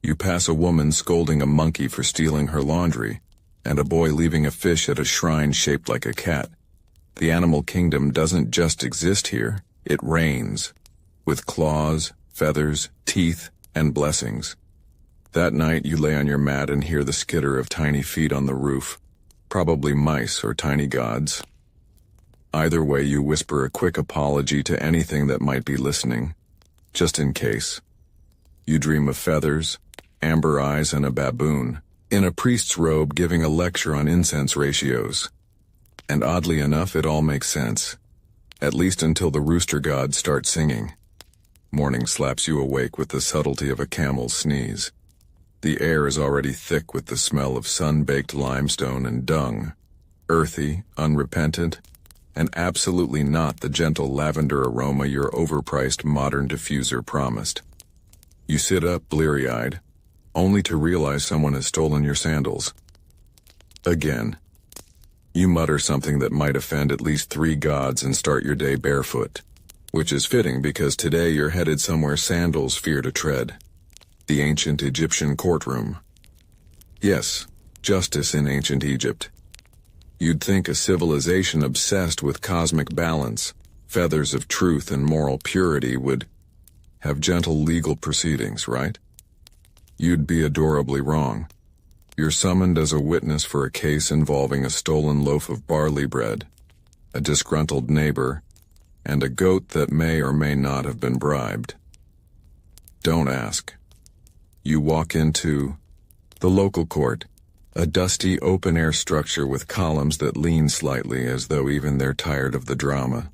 you pass a woman scolding a monkey for stealing her laundry, and a boy leaving a fish at a shrine shaped like a cat. The animal kingdom doesn't just exist here, it reigns, with claws, feathers, teeth, and blessings. That night you lay on your mat and hear the skitter of tiny feet on the roof, probably mice or tiny gods. Either way, you whisper a quick apology to anything that might be listening, just in case. You dream of feathers, amber eyes, and a baboon, in a priest's robe giving a lecture on incense ratios. And oddly enough, it all makes sense. At least until the rooster gods start singing. Morning slaps you awake with the subtlety of a camel's sneeze. The air is already thick with the smell of sun-baked limestone and dung. Earthy, unrepentant, and absolutely not the gentle lavender aroma your overpriced modern diffuser promised. You sit up bleary-eyed, only to realize someone has stolen your sandals. Again. You mutter something that might offend at least 3 gods and start your day barefoot, which is fitting because today you're headed somewhere sandals fear to tread. The ancient Egyptian courtroom. Yes, justice in ancient Egypt. You'd think a civilization obsessed with cosmic balance, feathers of truth and moral purity would have gentle legal proceedings, right? You'd be adorably wrong. You're summoned as a witness for a case involving a stolen loaf of barley bread, a disgruntled neighbor, and a goat that may or may not have been bribed. Don't ask. You walk into the local court, a dusty open-air structure with columns that lean slightly as though even they're tired of the drama.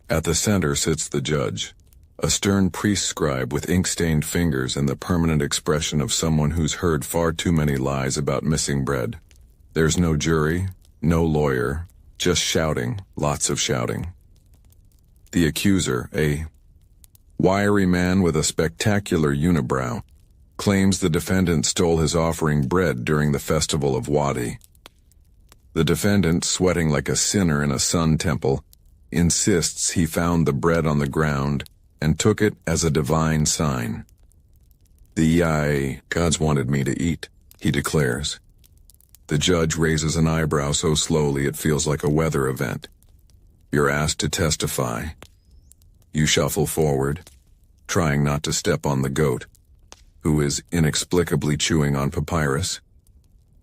At the center sits the judge, a stern priest scribe with ink-stained fingers and the permanent expression of someone who's heard far too many lies about missing bread. There's no jury, no lawyer, just shouting, lots of shouting. The accuser, a wiry man with a spectacular unibrow, claims the defendant stole his offering bread during the festival of Wadi. The defendant, sweating like a sinner in a sun temple, insists he found the bread on the ground and took it as a divine sign. The gods wanted me to eat, he declares. The judge raises an eyebrow so slowly it feels like a weather event. You're asked to testify. You shuffle forward, trying not to step on the goat, who is inexplicably chewing on papyrus.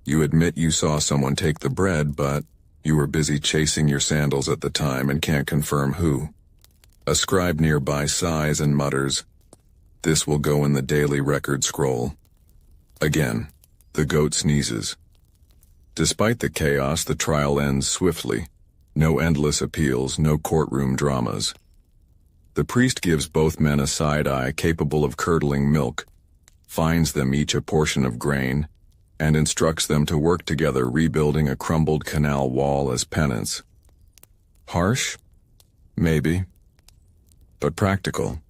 You admit you saw someone take the bread, but you were busy chasing your sandals at the time and can't confirm who. A scribe nearby sighs and mutters, "This will go in the daily record scroll." Again, the goat sneezes. Despite the chaos, the trial ends swiftly. No endless appeals, no courtroom dramas. The priest gives both men a side eye capable of curdling milk, finds them each a portion of grain, and instructs them to work together rebuilding a crumbled canal wall as penance. Harsh? Maybe. But practical.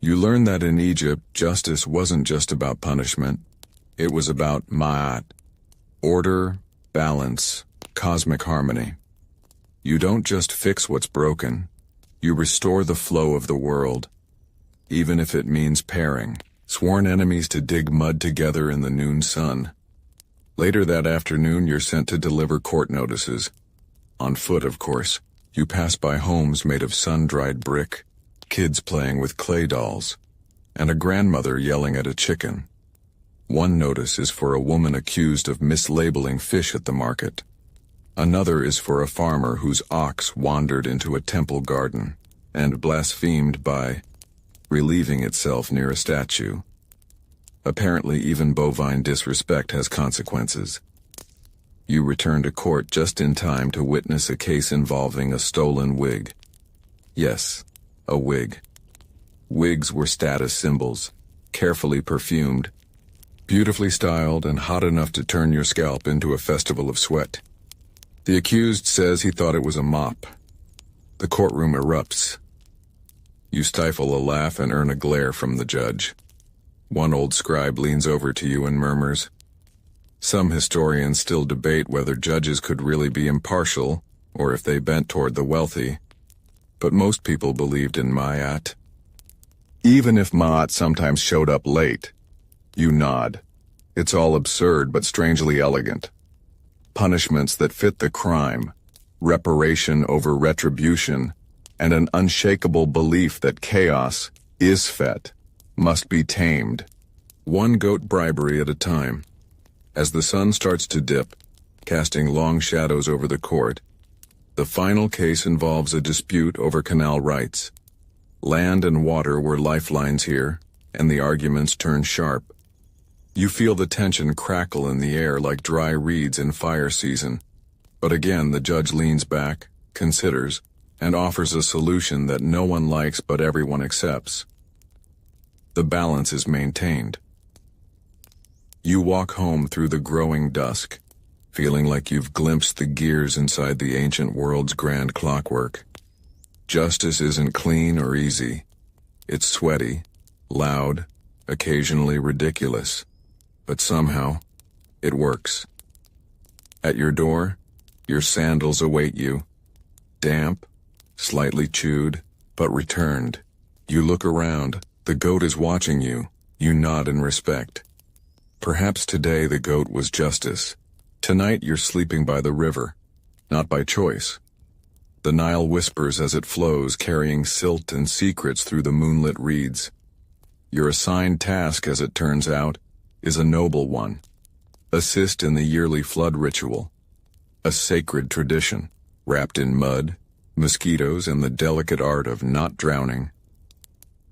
You learn that in Egypt, justice wasn't just about punishment. It was about ma'at, order, balance, cosmic harmony. You don't just fix what's broken, you restore the flow of the world, even if it means pairing sworn enemies to dig mud together in the noon sun. Later that afternoon, you're sent to deliver court notices. On foot, of course. You pass by homes made of sun-dried brick, kids playing with clay dolls, and a grandmother yelling at a chicken. One notice is for a woman accused of mislabeling fish at the market. Another is for a farmer whose ox wandered into a temple garden and blasphemed by relieving itself near a statue. Apparently, even bovine disrespect has consequences. You return to court just in time to witness a case involving a stolen wig. Yes, a wig. Wigs were status symbols, carefully perfumed, beautifully styled, and hot enough to turn your scalp into a festival of sweat. The accused says he thought it was a mop. The courtroom erupts. You stifle a laugh and earn a glare from the judge. One old scribe leans over to you and murmurs, "Some historians still debate whether judges could really be impartial or if they bent toward the wealthy, but most people believed in Ma'at." Even if Ma'at sometimes showed up late, you nod. It's all absurd but strangely elegant. Punishments that fit the crime, reparation over retribution, and an unshakable belief that chaos, isfet, must be tamed. One goat bribery at a time. As the sun starts to dip, casting long shadows over the court, the final case involves a dispute over canal rights. Land and water were lifelines here, and the arguments turn sharp. You feel the tension crackle in the air like dry reeds in fire season. But again, the judge leans back, considers, and offers a solution that no one likes but everyone accepts. The balance is maintained. You walk home through the growing dusk, feeling like you've glimpsed the gears inside the ancient world's grand clockwork. Justice isn't clean or easy. It's sweaty, loud, occasionally ridiculous. But somehow, it works. At your door, your sandals await you. Damp, slightly chewed, but returned. You look around. The goat is watching you. You nod in respect. Perhaps today the goat was justice. Tonight you're sleeping by the river, not by choice. The Nile whispers as it flows, carrying silt and secrets through the moonlit reeds. Your assigned task, as it turns out, is a noble one. Assist in the yearly flood ritual, a sacred tradition, wrapped in mud, mosquitoes, and the delicate art of not drowning.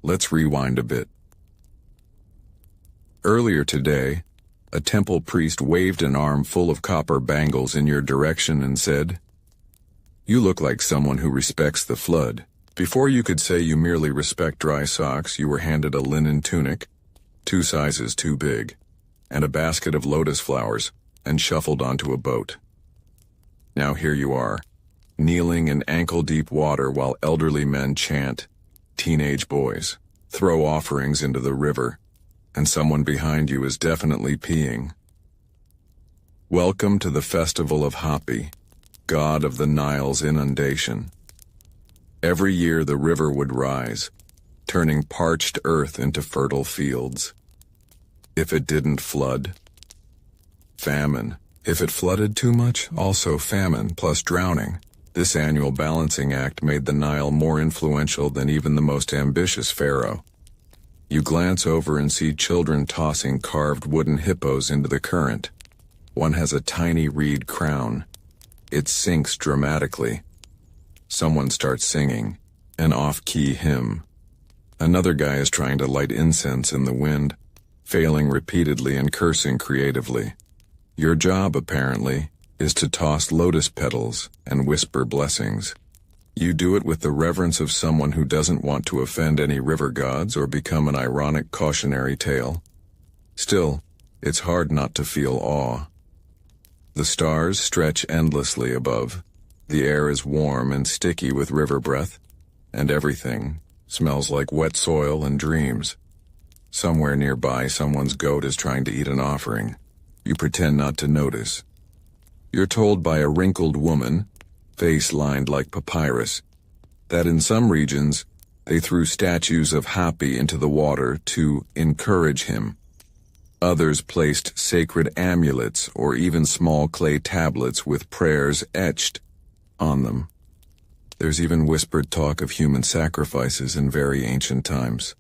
Let's rewind a bit. Earlier today, a temple priest waved an arm full of copper bangles in your direction and said, "You look like someone who respects the flood." Before you could say you merely respect dry socks, you were handed a linen tunic, 2 sizes too big, and a basket of lotus flowers, and shuffled onto a boat. Now here you are, kneeling in ankle-deep water while elderly men chant, teenage boys throw offerings into the river, and someone behind you is definitely peeing. Welcome to the festival of Hapi, god of the Nile's inundation. Every year the river would rise, turning parched earth into fertile fields. If it didn't flood, famine. If it flooded too much, also famine plus drowning. This annual balancing act made the Nile more influential than even the most ambitious pharaoh. You glance over and see children tossing carved wooden hippos into the current. One has a tiny reed crown. It sinks dramatically. Someone starts singing, an off-key hymn. Another guy is trying to light incense in the wind, failing repeatedly and cursing creatively. Your job, apparently, is to toss lotus petals and whisper blessings. You do it with the reverence of someone who doesn't want to offend any river gods or become an ironic cautionary tale. Still, it's hard not to feel awe. The stars stretch endlessly above. The air is warm and sticky with river breath, and everything smells like wet soil and dreams. Somewhere nearby, someone's goat is trying to eat an offering. You pretend not to notice. You're told by a wrinkled woman, face lined like papyrus, that in some regions they threw statues of Hapi into the water to encourage him. Others placed sacred amulets or even small clay tablets with prayers etched on them. There's even whispered talk of human sacrifices in very ancient times.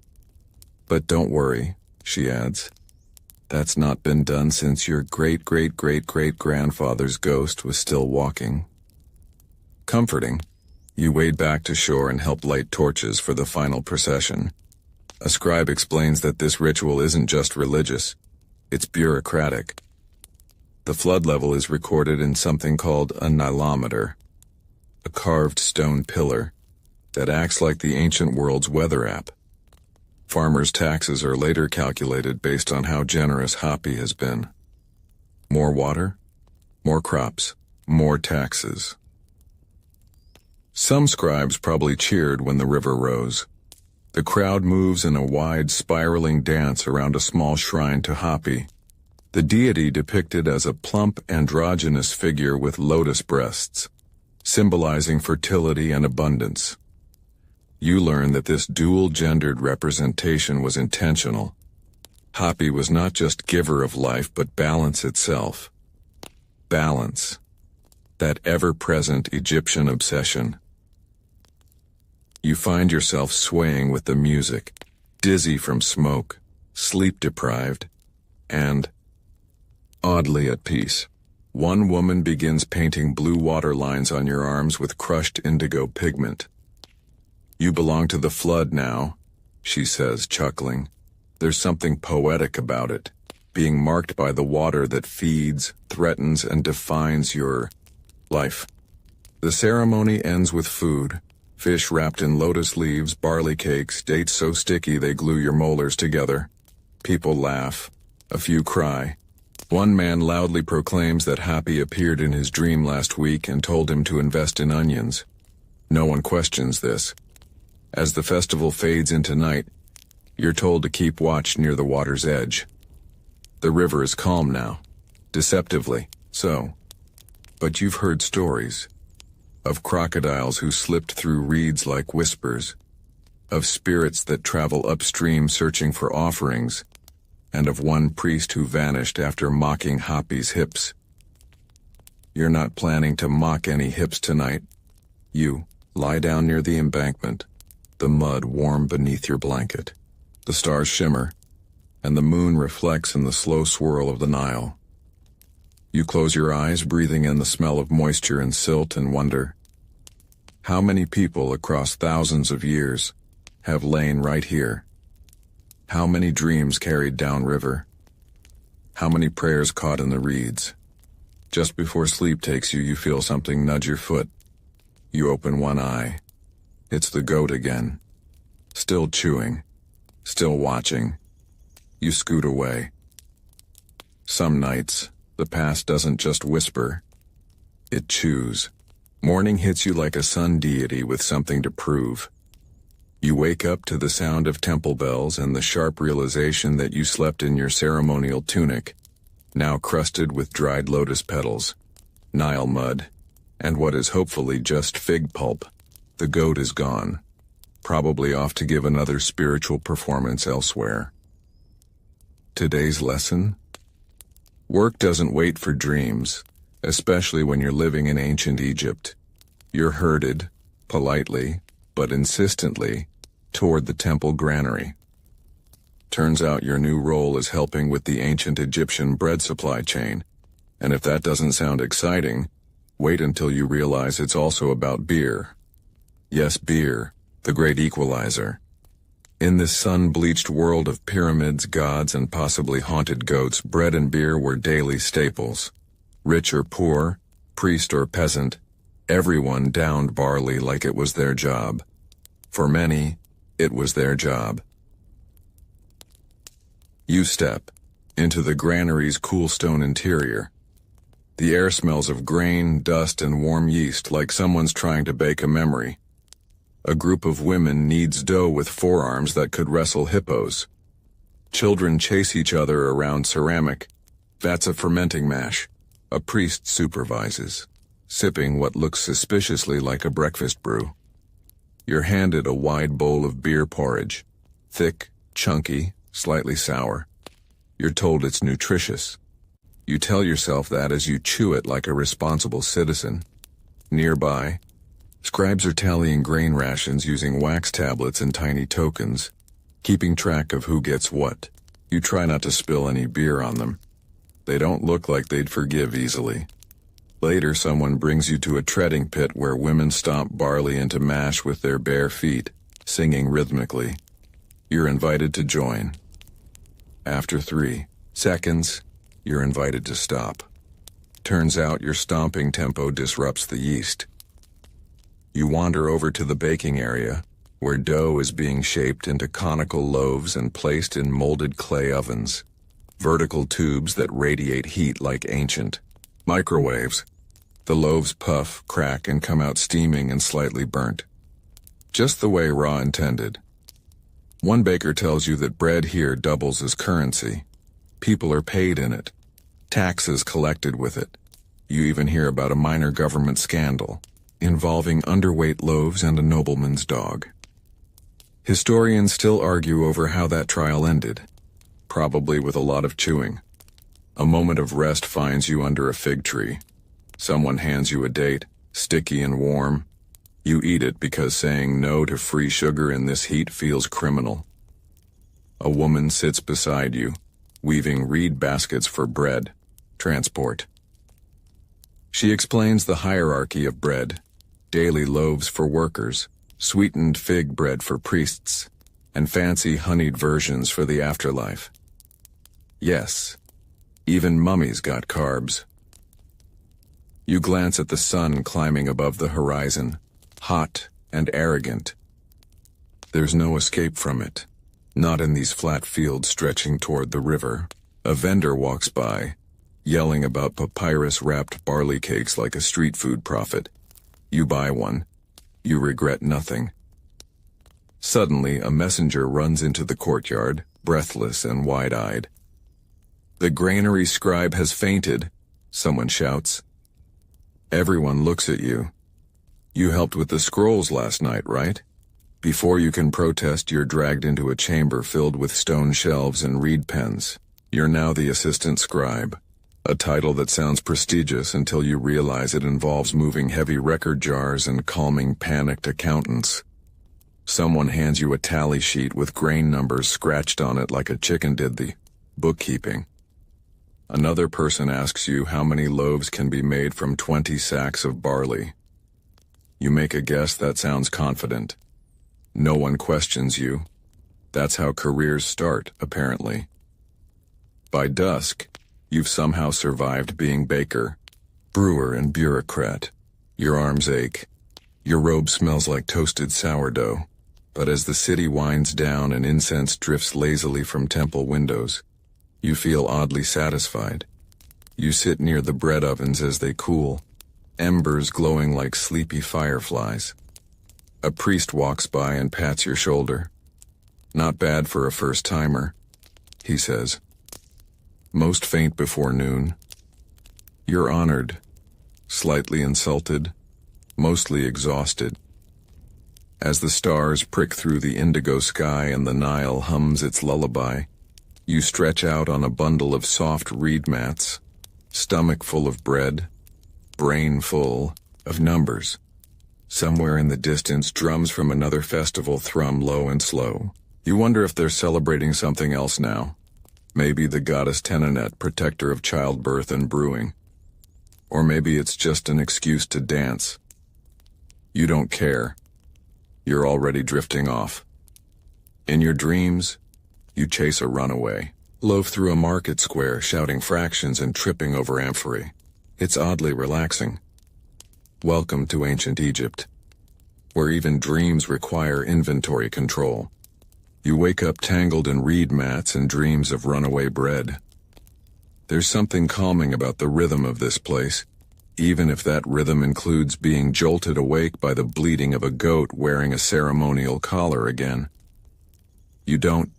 But don't worry, she adds. That's not been done since your great-great-great-great-grandfather's ghost was still walking. Comforting, you wade back to shore and help light torches for the final procession. A scribe explains that this ritual isn't just religious, it's bureaucratic. The flood level is recorded in something called a nilometer, a carved stone pillar that acts like the ancient world's weather app. Farmers' taxes are later calculated based on how generous Hapi has been. More water, more crops, more taxes. Some scribes probably cheered when the river rose. The crowd moves in a wide, spiraling dance around a small shrine to Hapi, the deity depicted as a plump, androgynous figure with lotus breasts, symbolizing fertility and abundance. You learn that this dual-gendered representation was intentional. Hapi was not just giver of life, but balance itself. Balance. That ever-present Egyptian obsession. You find yourself swaying with the music, dizzy from smoke, sleep-deprived, and oddly at peace. One woman begins painting blue water lines on your arms with crushed indigo pigment. You belong to the flood now, she says, chuckling. There's something poetic about it, being marked by the water that feeds, threatens, and defines your life. The ceremony ends with food. Fish wrapped in lotus leaves, barley cakes, dates so sticky they glue your molars together. People laugh. A few cry. One man loudly proclaims that Hapi appeared in his dream last week and told him to invest in onions. No one questions this. As the festival fades into night, you're told to keep watch near the water's edge. The river is calm now. Deceptively so. But you've heard stories. Of crocodiles who slipped through reeds like whispers, of spirits that travel upstream searching for offerings, and of one priest who vanished after mocking Hapi's hips. You're not planning to mock any hips tonight. You lie down near the embankment, the mud warm beneath your blanket. The stars shimmer, and the moon reflects in the slow swirl of the Nile. You close your eyes, breathing in the smell of moisture and silt, and wonder, how many people across thousands of years have lain right here? How many dreams carried downriver? How many prayers caught in the reeds? Just before sleep takes you, you feel something nudge your foot. You open one eye. It's the goat again. Still chewing. Still watching. You scoot away. Some nights, the past doesn't just whisper. It chews. Morning hits you like a sun deity with something to prove. You wake up to the sound of temple bells and the sharp realization that you slept in your ceremonial tunic, now crusted with dried lotus petals, Nile mud, and what is hopefully just fig pulp. The goat is gone, probably off to give another spiritual performance elsewhere. Today's lesson? Work doesn't wait for dreams, especially when you're living in ancient Egypt. You're herded, politely, but insistently, toward the temple granary. Turns out your new role is helping with the ancient Egyptian bread supply chain, and if that doesn't sound exciting, wait until you realize it's also about beer. Yes, beer, the great equalizer. In this sun-bleached world of pyramids, gods, and possibly haunted goats, bread and beer were daily staples. Rich or poor, priest or peasant, everyone downed barley like it was their job. For many, it was their job. You step into the granary's cool stone interior. The air smells of grain, dust, and warm yeast like someone's trying to bake a memory. A group of women kneads dough with forearms that could wrestle hippos. Children chase each other around ceramic vats of fermenting mash. A priest supervises, sipping what looks suspiciously like a breakfast brew. You're handed a wide bowl of beer porridge, thick, chunky, slightly sour. You're told it's nutritious. You tell yourself that as you chew it like a responsible citizen. Nearby, scribes are tallying grain rations using wax tablets and tiny tokens, keeping track of who gets what. You try not to spill any beer on them. They don't look like they'd forgive easily. Later, someone brings you to a treading pit where women stomp barley into mash with their bare feet, singing rhythmically. You're invited to join. After 3 seconds, you're invited to stop. Turns out your stomping tempo disrupts the yeast. You wander over to the baking area, where dough is being shaped into conical loaves and placed in molded clay ovens. Vertical tubes that radiate heat like ancient microwaves. The loaves puff, crack, and come out steaming and slightly burnt. Just the way Ra intended. One baker tells you that bread here doubles as currency. People are paid in it. Taxes collected with it. You even hear about a minor government scandal involving underweight loaves and a nobleman's dog. Historians still argue over how that trial ended. Probably with a lot of chewing. A moment of rest finds you under a fig tree. Someone hands you a date, sticky and warm. You eat it because saying no to free sugar in this heat feels criminal. A woman sits beside you, weaving reed baskets for bread, transport. She explains the hierarchy of bread, daily loaves for workers, sweetened fig bread for priests, and fancy honeyed versions for the afterlife. Yes, even mummies got carbs. You glance at the sun climbing above the horizon, hot and arrogant. There's no escape from it, not in these flat fields stretching toward the river. A vendor walks by, yelling about papyrus-wrapped barley cakes like a street food prophet. You buy one. You regret nothing. Suddenly, a messenger runs into the courtyard, breathless and wide-eyed. The granary scribe has fainted, someone shouts. Everyone looks at you. You helped with the scrolls last night, right? Before you can protest, you're dragged into a chamber filled with stone shelves and reed pens. You're now the assistant scribe, a title that sounds prestigious until you realize it involves moving heavy record jars and calming panicked accountants. Someone hands you a tally sheet with grain numbers scratched on it like a chicken did the bookkeeping. Another person asks you how many loaves can be made from 20 sacks of barley. You make a guess that sounds confident. No one questions you. That's how careers start, apparently. By dusk, you've somehow survived being baker, brewer, and bureaucrat. Your arms ache. Your robe smells like toasted sourdough. But as the city winds down and incense drifts lazily from temple windows, you feel oddly satisfied. You sit near the bread ovens as they cool, embers glowing like sleepy fireflies. A priest walks by and pats your shoulder. Not bad for a first-timer, he says. Most faint before noon. You're honored, slightly insulted, mostly exhausted. As the stars prick through the indigo sky and the Nile hums its lullaby, you stretch out on a bundle of soft reed mats, stomach full of bread, brain full of numbers. Somewhere in the distance, drums from another festival thrum low and slow. You wonder if they're celebrating something else now. Maybe the goddess Tenenet, protector of childbirth and brewing. Or maybe it's just an excuse to dance. You don't care. You're already drifting off. In your dreams, you chase a runaway, loaf through a market square shouting fractions and tripping over amphorae. It's oddly relaxing. Welcome to ancient Egypt, where even dreams require inventory control. You wake up tangled in reed mats and dreams of runaway bread. There's something calming about the rhythm of this place, even if that rhythm includes being jolted awake by the bleating of a goat wearing a ceremonial collar again. You don't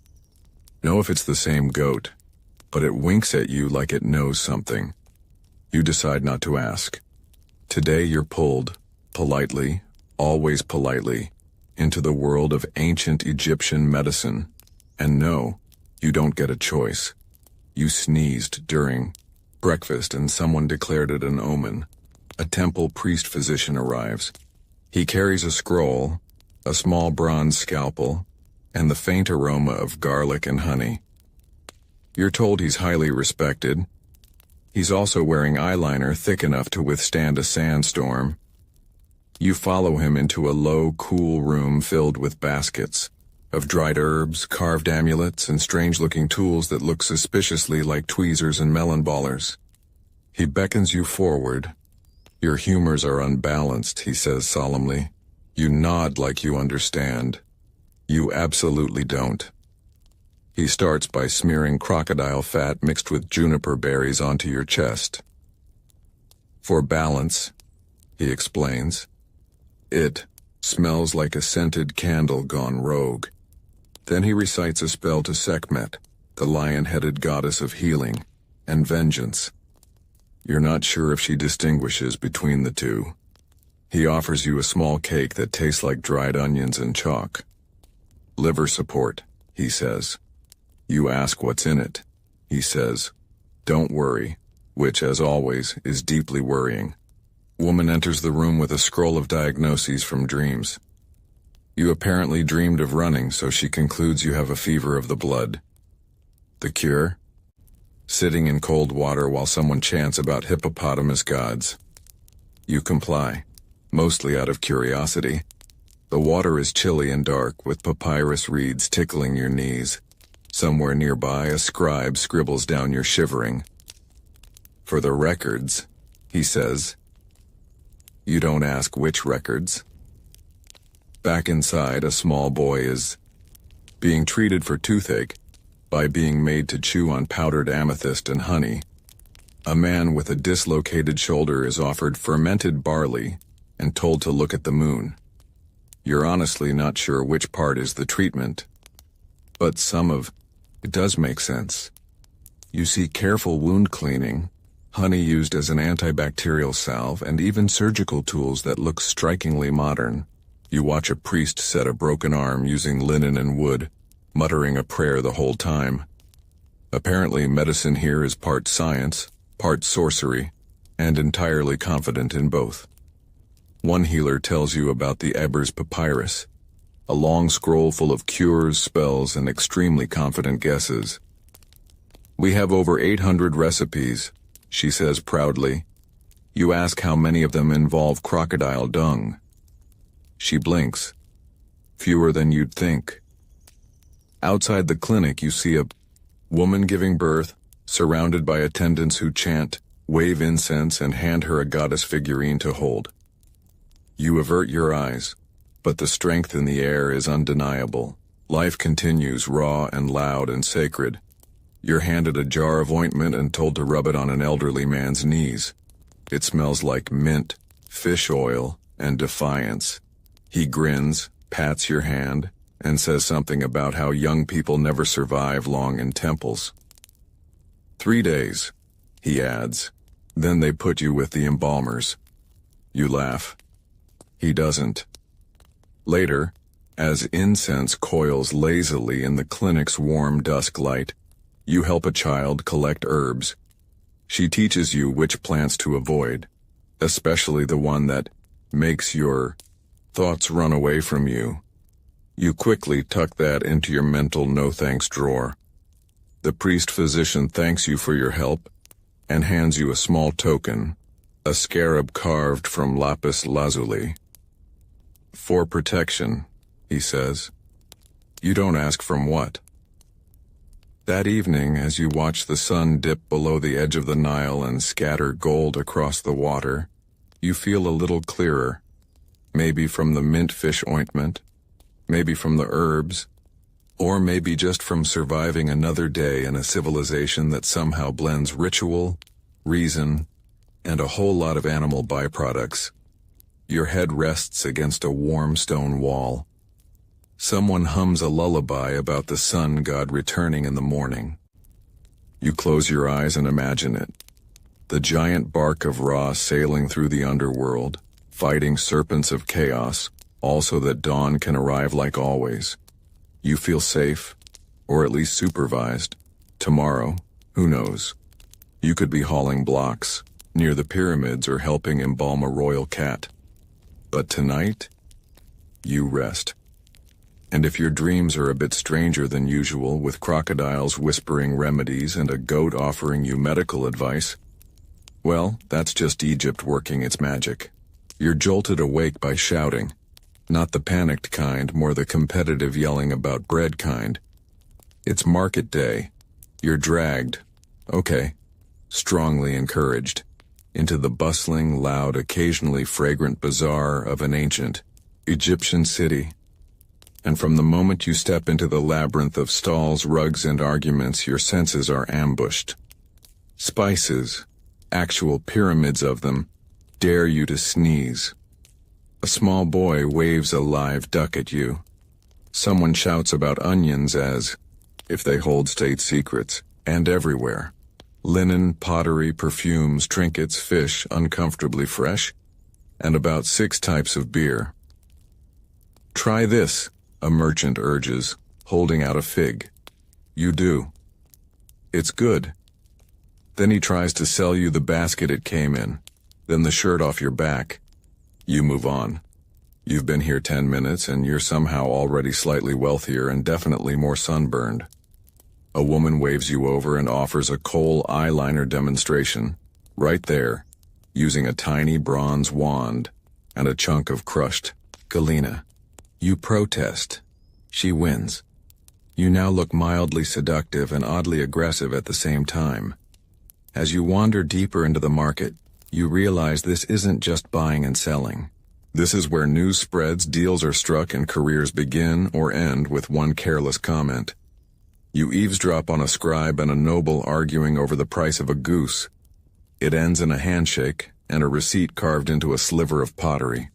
know if it's the same goat, but it winks at you like it knows something. You decide not to ask. Today you're pulled, politely, always politely, into the world of ancient Egyptian medicine. And no, you don't get a choice. You sneezed during breakfast and someone declared it an omen. A temple priest-physician arrives. He carries a scroll, a small bronze scalpel, and the faint aroma of garlic and honey. You're told he's highly respected. He's also wearing eyeliner thick enough to withstand a sandstorm. You follow him into a low, cool room filled with baskets of dried herbs, carved amulets, and strange-looking tools that look suspiciously like tweezers and melon ballers. He beckons you forward. Your humors are unbalanced, he says solemnly. You nod like you understand. You absolutely don't. He starts by smearing crocodile fat mixed with juniper berries onto your chest. For balance, he explains. It smells like a scented candle gone rogue. Then he recites a spell to Sekhmet, the lion-headed goddess of healing and vengeance. You're not sure if she distinguishes between the two. He offers you a small cake that tastes like dried onions and chalk. Liver support, he says. You ask what's in it. He says, don't worry, which, as always, is deeply worrying. Woman enters the room with a scroll of diagnoses from dreams. You apparently dreamed of running, so she concludes you have a fever of the blood. The cure? Sitting in cold water while someone chants about hippopotamus gods. You comply, mostly out of curiosity. The water is chilly and dark, with papyrus reeds tickling your knees. Somewhere nearby, a scribe scribbles down your shivering. For the records, he says. You don't ask which records. Back inside, a small boy is being treated for toothache by being made to chew on powdered amethyst and honey. A man with a dislocated shoulder is offered fermented barley and told to look at the moon. You're honestly not sure which part is the treatment, but some of it does make sense. You see careful wound cleaning, honey used as an antibacterial salve, and even surgical tools that look strikingly modern. You watch a priest set a broken arm using linen and wood, muttering a prayer the whole time. Apparently, medicine here is part science, part sorcery, and entirely confident in both. One healer tells you about the Ebers papyrus, a long scroll full of cures, spells, and extremely confident guesses. We have over 800 recipes, she says proudly. You ask how many of them involve crocodile dung. She blinks. Fewer than you'd think. Outside the clinic, you see a woman giving birth, surrounded by attendants who chant, wave incense, and hand her a goddess figurine to hold. You avert your eyes, but the strength in the air is undeniable. Life continues raw and loud and sacred. You're handed a jar of ointment and told to rub it on an elderly man's knees. It smells like mint, fish oil, and defiance. He grins, pats your hand, and says something about how young people never survive long in temples. 3 days, he adds. Then they put you with the embalmers. You laugh. He doesn't. Later, as incense coils lazily in the clinic's warm dusk light, you help a child collect herbs. She teaches you which plants to avoid, especially the one that makes your thoughts run away from you. You quickly tuck that into your mental no-thanks drawer. The priest-physician thanks you for your help and hands you a small token, a scarab carved from lapis lazuli. For protection, he says. You don't ask from what. That evening, as you watch the sun dip below the edge of the Nile and scatter gold across the water, you feel a little clearer. Maybe from the mint fish ointment, maybe from the herbs, or maybe just from surviving another day in a civilization that somehow blends ritual, reason, and a whole lot of animal byproducts. Your head rests against a warm stone wall. Someone hums a lullaby about the sun god returning in the morning. You close your eyes and imagine it. The giant bark of Ra sailing through the underworld, fighting serpents of chaos, also that dawn can arrive like always. You feel safe, or at least supervised. Tomorrow, who knows? You could be hauling blocks, near the pyramids or helping embalm a royal cat. But tonight, you rest. And if your dreams are a bit stranger than usual, with crocodiles whispering remedies and a goat offering you medical advice, well, that's just Egypt working its magic. You're jolted awake by shouting. Not the panicked kind, more the competitive yelling about bread kind. It's market day. You're dragged, okay, strongly encouraged, into the bustling, loud, occasionally fragrant bazaar of an ancient Egyptian city. And from the moment you step into the labyrinth of stalls, rugs, and arguments, your senses are ambushed. Spices, actual pyramids of them, dare you to sneeze. A small boy waves a live duck at you. Someone shouts about onions as if they hold state secrets, and everywhere. Linen, pottery, perfumes, trinkets, fish, uncomfortably fresh, and about 6 types of beer. Try this, a merchant urges, holding out a fig. You do. It's good. Then he tries to sell you the basket it came in, then the shirt off your back. You move on. You've been here 10 minutes and you're somehow already slightly wealthier and definitely more sunburned. A woman waves you over and offers a kohl eyeliner demonstration, right there, using a tiny bronze wand and a chunk of crushed galena. You protest. She wins. You now look mildly seductive and oddly aggressive at the same time. As you wander deeper into the market, you realize this isn't just buying and selling. This is where news spreads, deals are struck, and careers begin or end with one careless comment. You eavesdrop on a scribe and a noble arguing over the price of a goose. It ends in a handshake and a receipt carved into a sliver of pottery.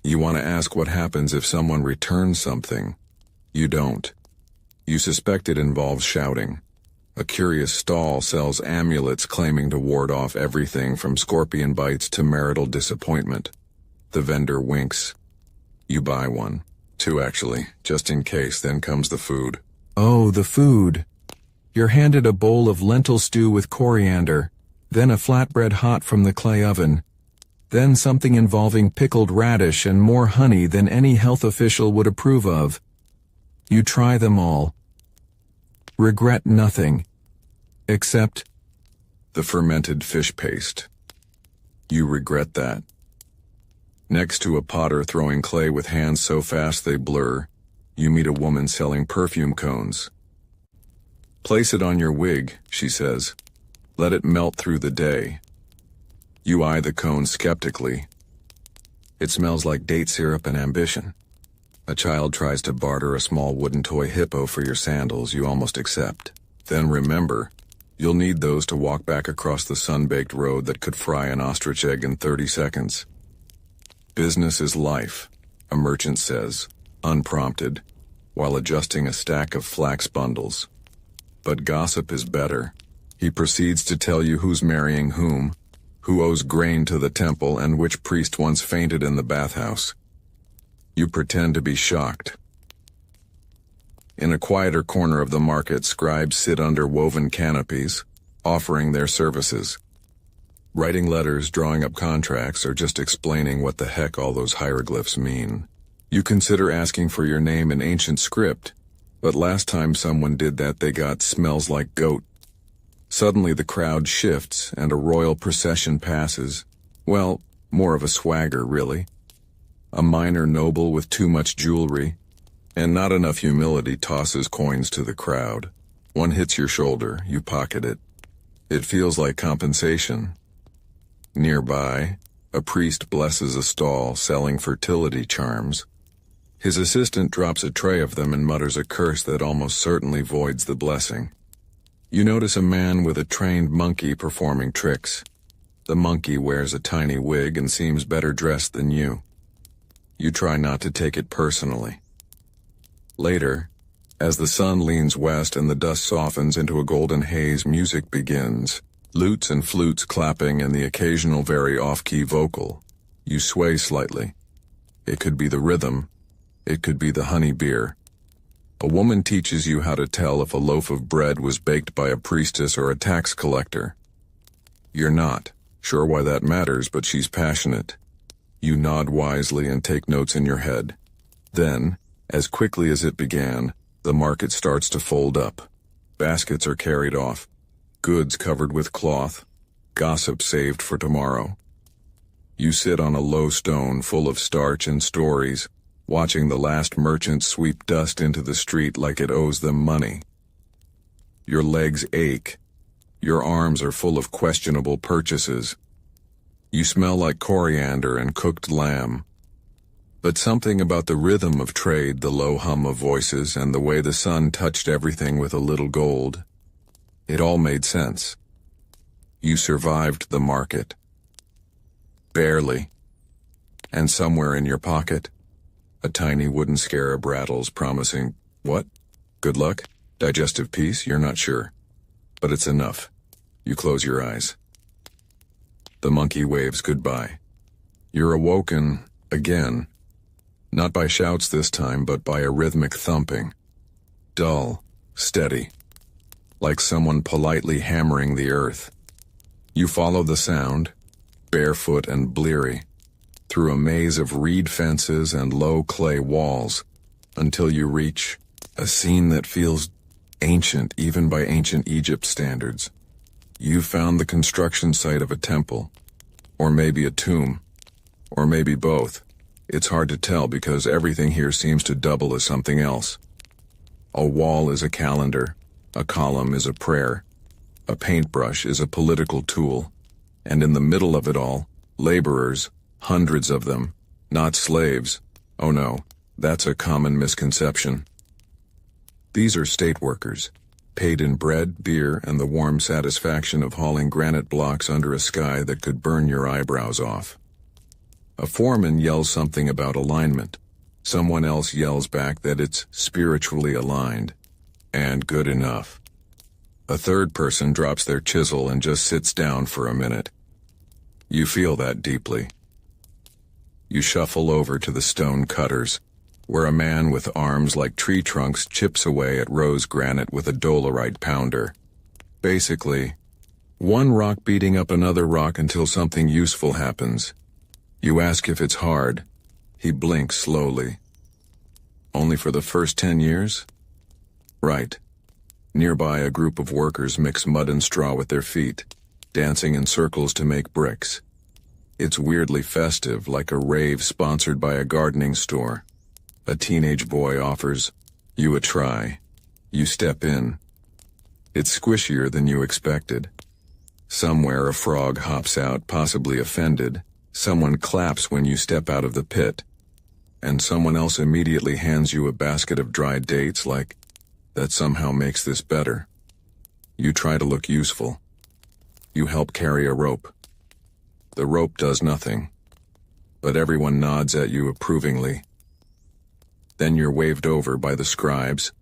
You want to ask what happens if someone returns something. You don't. You suspect it involves shouting. A curious stall sells amulets claiming to ward off everything from scorpion bites to marital disappointment. The vendor winks. You buy one. 2 actually, just in case, then comes the food. Oh, the food. You're handed a bowl of lentil stew with coriander, then a flatbread hot from the clay oven, then something involving pickled radish and more honey than any health official would approve of. You try them all. Regret nothing. Except the fermented fish paste. You regret that. Next to a potter throwing clay with hands so fast they blur, you meet a woman selling perfume cones. Place it on your wig, she says. Let it melt through the day. You eye the cone skeptically. It smells like date syrup and ambition. A child tries to barter a small wooden toy hippo for your sandals you almost accept. Then remember, you'll need those to walk back across the sun-baked road that could fry an ostrich egg in 30 seconds. Business is life, a merchant says, unprompted, while adjusting a stack of flax bundles. But gossip is better. He proceeds to tell you who's marrying whom, who owes grain to the temple, and which priest once fainted in the bathhouse. You pretend to be shocked. In a quieter corner of the market, scribes sit under woven canopies, offering their services. Writing letters, drawing up contracts, or just explaining what the heck all those hieroglyphs mean. You consider asking for your name in ancient script, but last time someone did that they got smells like goat. Suddenly the crowd shifts and a royal procession passes. Well, more of a swagger, really. A minor noble with too much jewelry and not enough humility tosses coins to the crowd. One hits your shoulder, you pocket it. It feels like compensation. Nearby, a priest blesses a stall selling fertility charms. His assistant drops a tray of them and mutters a curse that almost certainly voids the blessing. You notice a man with a trained monkey performing tricks. The monkey wears a tiny wig and seems better dressed than you. You try not to take it personally. Later, as the sun leans west and the dust softens into a golden haze, music begins. Lutes and flutes clapping and the occasional very off-key vocal. You sway slightly. It could be the rhythm. It could be the honey beer. A woman teaches you how to tell if a loaf of bread was baked by a priestess or a tax collector. You're not sure why that matters, but she's passionate. You nod wisely and take notes in your head. Then, as quickly as it began, the market starts to fold up. Baskets are carried off. Goods covered with cloth. Gossip saved for tomorrow. You sit on a low stone full of starch and stories, watching the last merchant sweep dust into the street like it owes them money. Your legs ache. Your arms are full of questionable purchases. You smell like coriander and cooked lamb. But something about the rhythm of trade, the low hum of voices, and the way the sun touched everything with a little gold, it all made sense. You survived the market. Barely. And somewhere in your pocket, a tiny wooden scarab rattles, promising, what? Good luck? Digestive peace? You're not sure. But it's enough. You close your eyes. The monkey waves goodbye. You're awoken again. Not by shouts this time, but by a rhythmic thumping. Dull, steady. Like someone politely hammering the earth. You follow the sound, barefoot and bleary, through a maze of reed fences and low clay walls, until you reach a scene that feels ancient even by ancient Egypt standards. You found the construction site of a temple, or maybe a tomb, or maybe both. It's hard to tell because everything here seems to double as something else. A wall is a calendar, a column is a prayer, a paintbrush is a political tool, and in the middle of it all, laborers, hundreds of them, not slaves. Oh no, that's a common misconception. These are state workers, paid in bread, beer, and the warm satisfaction of hauling granite blocks under a sky that could burn your eyebrows off. A foreman yells something about alignment. Someone else yells back that it's spiritually aligned, and good enough. A third person drops their chisel and just sits down for a minute. You feel that deeply. You shuffle over to the stone cutters, where a man with arms like tree trunks chips away at rose granite with a dolerite pounder. Basically, one rock beating up another rock until something useful happens. You ask if it's hard. He blinks slowly. Only for the first 10 years? Right. Nearby, a group of workers mix mud and straw with their feet, dancing in circles to make bricks. It's weirdly festive, like a rave sponsored by a gardening store. A teenage boy offers you a try. You step in. It's squishier than you expected. Somewhere a frog hops out, possibly offended. Someone claps when you step out of the pit. And someone else immediately hands you a basket of dried dates, like that somehow makes this better. You try to look useful. You help carry a rope. The rope does nothing, but everyone nods at you approvingly. Then you're waved over by the scribes,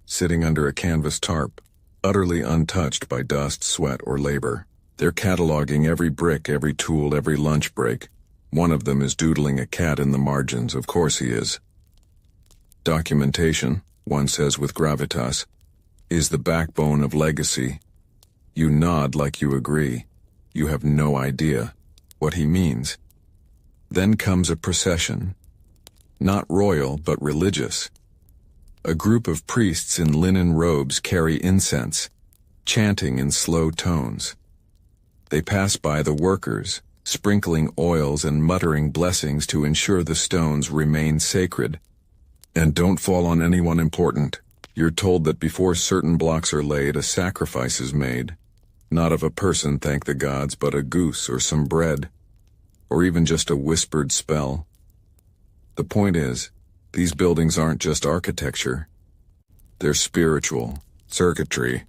sitting under a canvas tarp, utterly untouched by dust, sweat, or labor. They're cataloging every brick, every tool, every lunch break. One of them is doodling a cat in the margins, of course he is. Documentation, one says with gravitas, is the backbone of legacy. You nod like you agree. You have no idea what he means. Then comes a procession. Not royal, but religious. A group of priests in linen robes carry incense, chanting in slow tones. They pass by the workers, sprinkling oils and muttering blessings to ensure the stones remain sacred. And don't fall on anyone important. You're told that before certain blocks are laid, a sacrifice is made. Not of a person, thank the gods, but a goose or some bread. Or even just a whispered spell. The point is, these buildings aren't just architecture. They're spiritual, circuitry.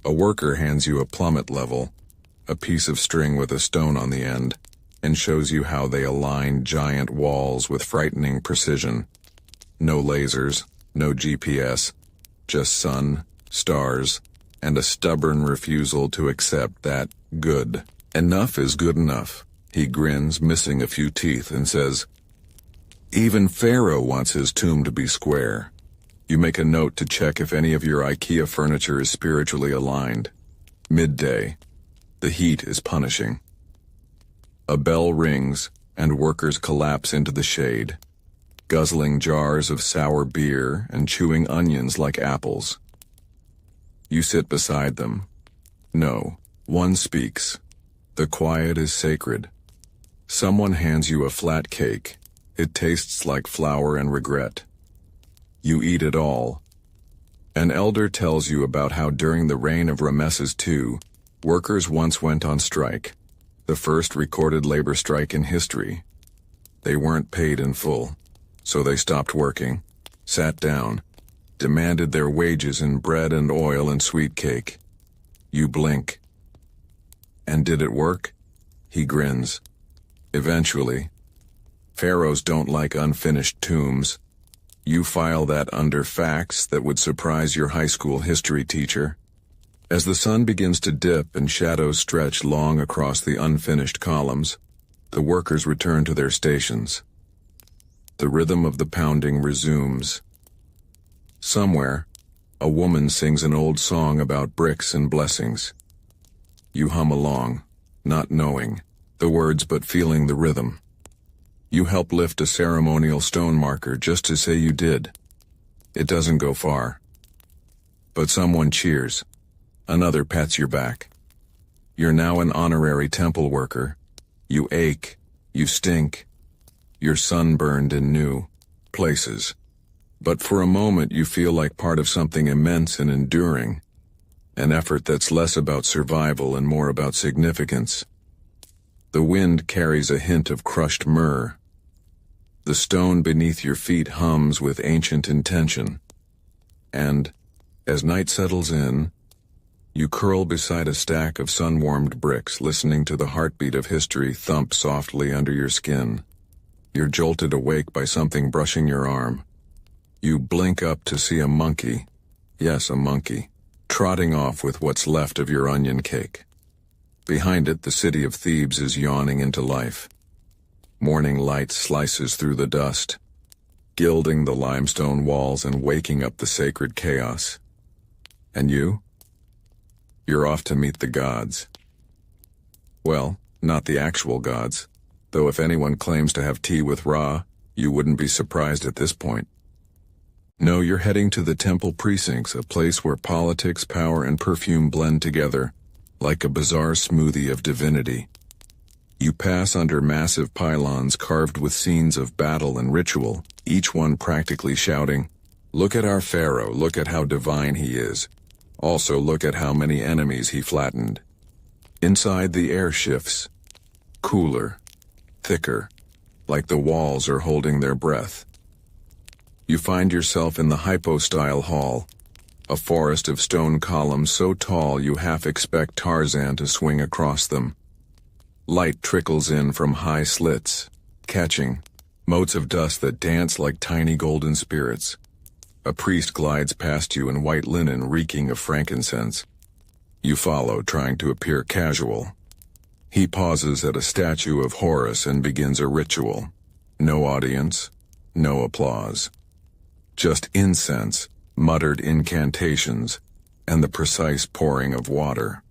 A worker hands you a plummet level, a piece of string with a stone on the end, and shows you how they align giant walls with frightening precision. No lasers, no GPS, just sun, stars, and a stubborn refusal to accept that good. Enough is good enough. He grins, missing a few teeth, and says, "Even Pharaoh wants his tomb to be square." You make a note to check if any of your IKEA furniture is spiritually aligned. Midday. The heat is punishing. A bell rings, and workers collapse into the shade, guzzling jars of sour beer and chewing onions like apples. You sit beside them. No, one speaks. The quiet is sacred. Someone hands you a flat cake. It tastes like flour and regret. You eat it all. An elder tells you about how during the reign of Ramesses II, workers once went on strike, the first recorded labor strike in history. They weren't paid in full, so they stopped working, sat down, demanded their wages in bread and oil and sweet cake. You blink. And did it work? He grins. Eventually. Pharaohs don't like unfinished tombs. You file that under facts that would surprise your high school history teacher. As the sun begins to dip and shadows stretch long across the unfinished columns, the workers return to their stations. The rhythm of the pounding resumes. Somewhere, a woman sings an old song about bricks and blessings. You hum along, not knowing the words but feeling the rhythm. You help lift a ceremonial stone marker just to say you did. It doesn't go far. But someone cheers. Another pats your back. You're now an honorary temple worker. You ache. You stink. You're sunburned in new places. But for a moment you feel like part of something immense and enduring. An effort that's less about survival and more about significance. The wind carries a hint of crushed myrrh. The stone beneath your feet hums with ancient intention. And, as night settles in, you curl beside a stack of sun-warmed bricks, listening to the heartbeat of history thump softly under your skin. You're jolted awake by something brushing your arm. You blink up to see a monkey, yes, a monkey, trotting off with what's left of your onion cake. Behind it, the city of Thebes is yawning into life. Morning light slices through the dust, gilding the limestone walls and waking up the sacred chaos. And you? You're off to meet the gods. Well, not the actual gods, though if anyone claims to have tea with Ra, you wouldn't be surprised at this point. No, you're heading to the temple precincts, a place where politics, power, and perfume blend together, like a bizarre smoothie of divinity. You pass under massive pylons carved with scenes of battle and ritual, each one practically shouting, "Look at our pharaoh, look at how divine he is. Also look at how many enemies he flattened." Inside, the air shifts. Cooler, thicker, like the walls are holding their breath. You find yourself in the hypo-style hall, a forest of stone columns so tall you half expect Tarzan to swing across them. Light trickles in from high slits, catching motes of dust that dance like tiny golden spirits. A priest glides past you in white linen reeking of frankincense. You follow, trying to appear casual. He pauses at a statue of Horus and begins a ritual. No audience, no applause. Just incense, muttered incantations, and the precise pouring of water.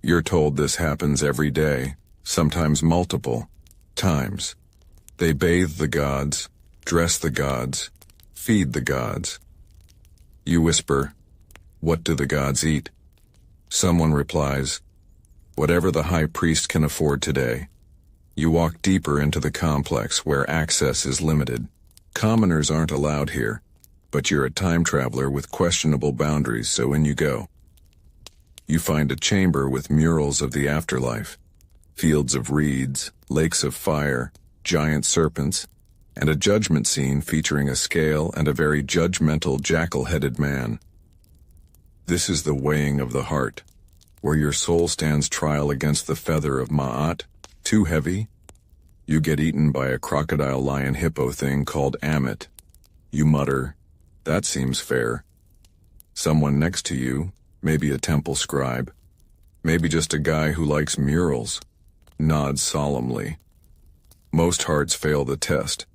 You're told this happens every day, sometimes multiple times. They bathe the gods, dress the gods, feed the gods. You whisper, "What do the gods eat?" Someone replies, "Whatever the high priest can afford today." You walk deeper into the complex where access is limited. Commoners aren't allowed here, but you're a time traveler with questionable boundaries, so in you go. You find a chamber with murals of the afterlife, fields of reeds, lakes of fire, giant serpents, and a judgment scene featuring a scale and a very judgmental jackal-headed man. This is the weighing of the heart, where your soul stands trial against the feather of Ma'at. Too heavy? You get eaten by a crocodile-lion-hippo thing called Amit. You mutter, "That seems fair." Someone next to you, maybe a temple scribe, maybe just a guy who likes murals, nods solemnly. Most hearts fail the test.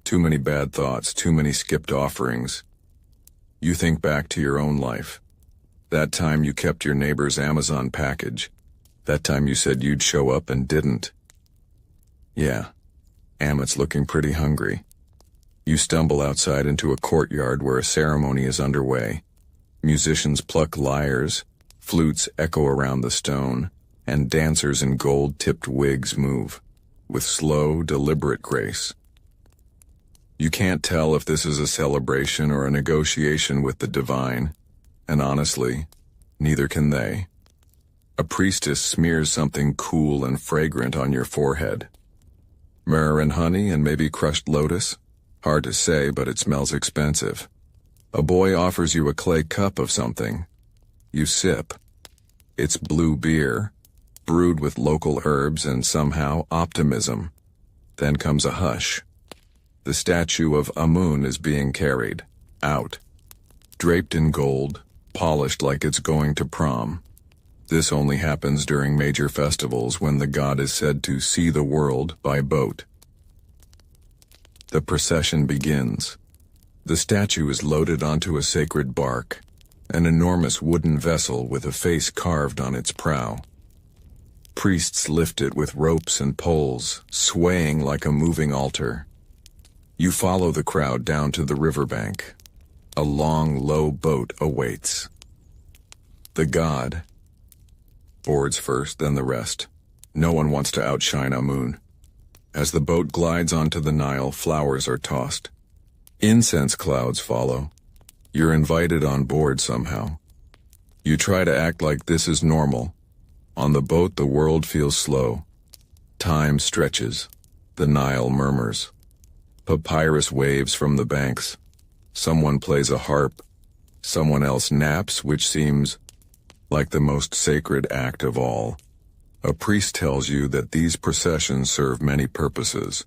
Too many bad thoughts, too many skipped offerings. You think back to your own life. That time you kept your neighbor's Amazon package. That time you said you'd show up and didn't. Yeah, Amit's looking pretty hungry. You stumble outside into a courtyard where a ceremony is underway. Musicians pluck lyres, flutes echo around the stone, and dancers in gold-tipped wigs move, with slow, deliberate grace. You can't tell if this is a celebration or a negotiation with the divine, and honestly, neither can they. A priestess smears something cool and fragrant on your forehead. Myrrh and honey and maybe crushed lotus? Hard to say, but it smells expensive. A boy offers you a clay cup of something. You sip. It's blue beer, brewed with local herbs and somehow optimism. Then comes a hush. The statue of Amun is being carried out, draped in gold, polished like it's going to prom. This only happens during major festivals when the god is said to see the world by boat. The procession begins. The statue is loaded onto a sacred bark, an enormous wooden vessel with a face carved on its prow. Priests lift it with ropes and poles, swaying like a moving altar. You follow the crowd down to the riverbank. A long, low boat awaits. The god boards first, then the rest. No one wants to outshine Amun. As the boat glides onto the Nile, flowers are tossed. Incense clouds follow. You're invited on board somehow. You try to act like this is normal. On the boat, the world feels slow. Time stretches. The Nile murmurs. Papyrus waves from the banks. Someone plays a harp. Someone else naps, which seems like the most sacred act of all. A priest tells you that these processions serve many purposes: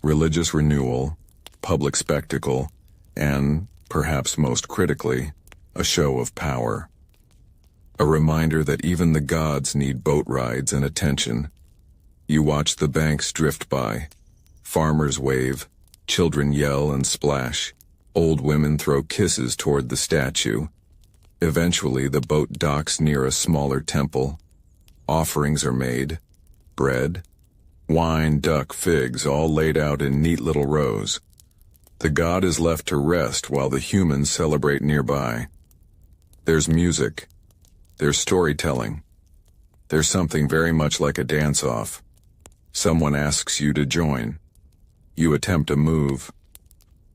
religious renewal, public spectacle, and, perhaps most critically, a show of power. A reminder that even the gods need boat rides and attention. You watch the banks drift by. Farmers wave, children yell and splash, old women throw kisses toward the statue. Eventually, the boat docks near a smaller temple. Offerings are made: bread, wine, duck, figs, all laid out in neat little rows. The god is left to rest while the humans celebrate nearby. There's music. There's storytelling. There's something very much like a dance-off. Someone asks you to join. You attempt a move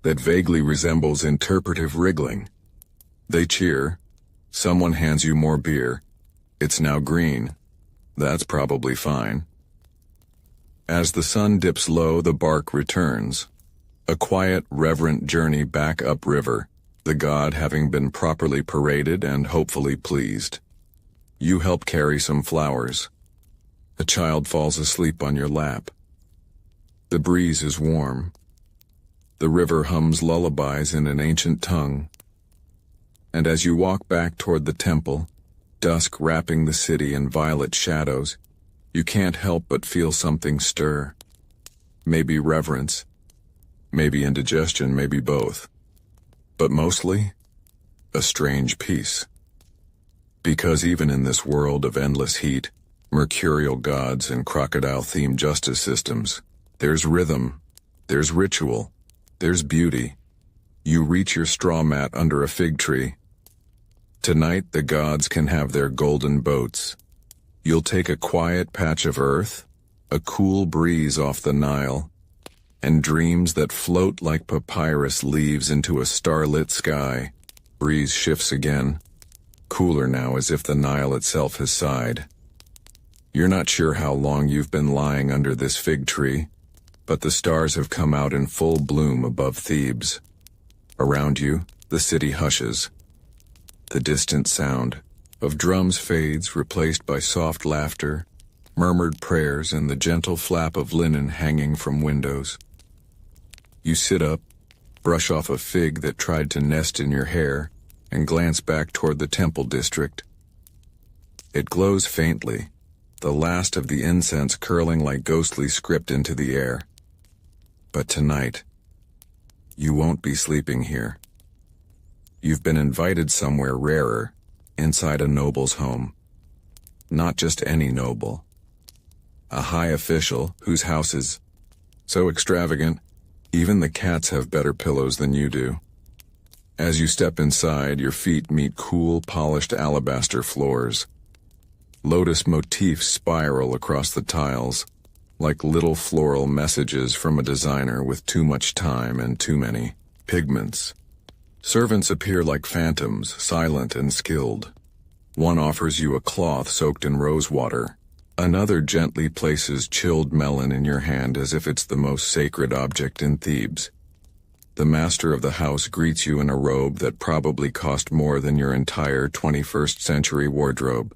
that vaguely resembles interpretive wriggling. They cheer. Someone hands you more beer. It's now green. That's probably fine. As the sun dips low, the bark returns. A quiet, reverent journey back upriver, the god having been properly paraded and hopefully pleased. You help carry some flowers. A child falls asleep on your lap. The breeze is warm. The river hums lullabies in an ancient tongue. And as you walk back toward the temple, dusk wrapping the city in violet shadows, you can't help but feel something stir. Maybe reverence, maybe indigestion, maybe both. But mostly, a strange peace. Because even in this world of endless heat, mercurial gods and crocodile-themed justice systems, there's rhythm, there's ritual, there's beauty. You reach your straw mat under a fig tree. Tonight the gods can have their golden boats. You'll take a quiet patch of earth, a cool breeze off the Nile, and dreams that float like papyrus leaves into a starlit sky. Breeze shifts again, cooler now as if the Nile itself has sighed. You're not sure how long you've been lying under this fig tree, but the stars have come out in full bloom above Thebes. Around you, the city hushes. The distant sound of drums fades, replaced by soft laughter, murmured prayers, and the gentle flap of linen hanging from windows. You sit up, brush off a fig that tried to nest in your hair, and glance back toward the temple district. It glows faintly, the last of the incense curling like ghostly script into the air. But tonight, you won't be sleeping here. You've been invited somewhere rarer, inside a noble's home. Not just any noble. A high official whose house is so extravagant, even the cats have better pillows than you do. As you step inside, your feet meet cool, polished alabaster floors. Lotus motifs spiral across the tiles, like little floral messages from a designer with too much time and too many pigments. Servants appear like phantoms, silent and skilled. One offers you a cloth soaked in rose water. Another gently places chilled melon in your hand as if it's the most sacred object in Thebes. The master of the house greets you in a robe that probably cost more than your entire 21st century wardrobe.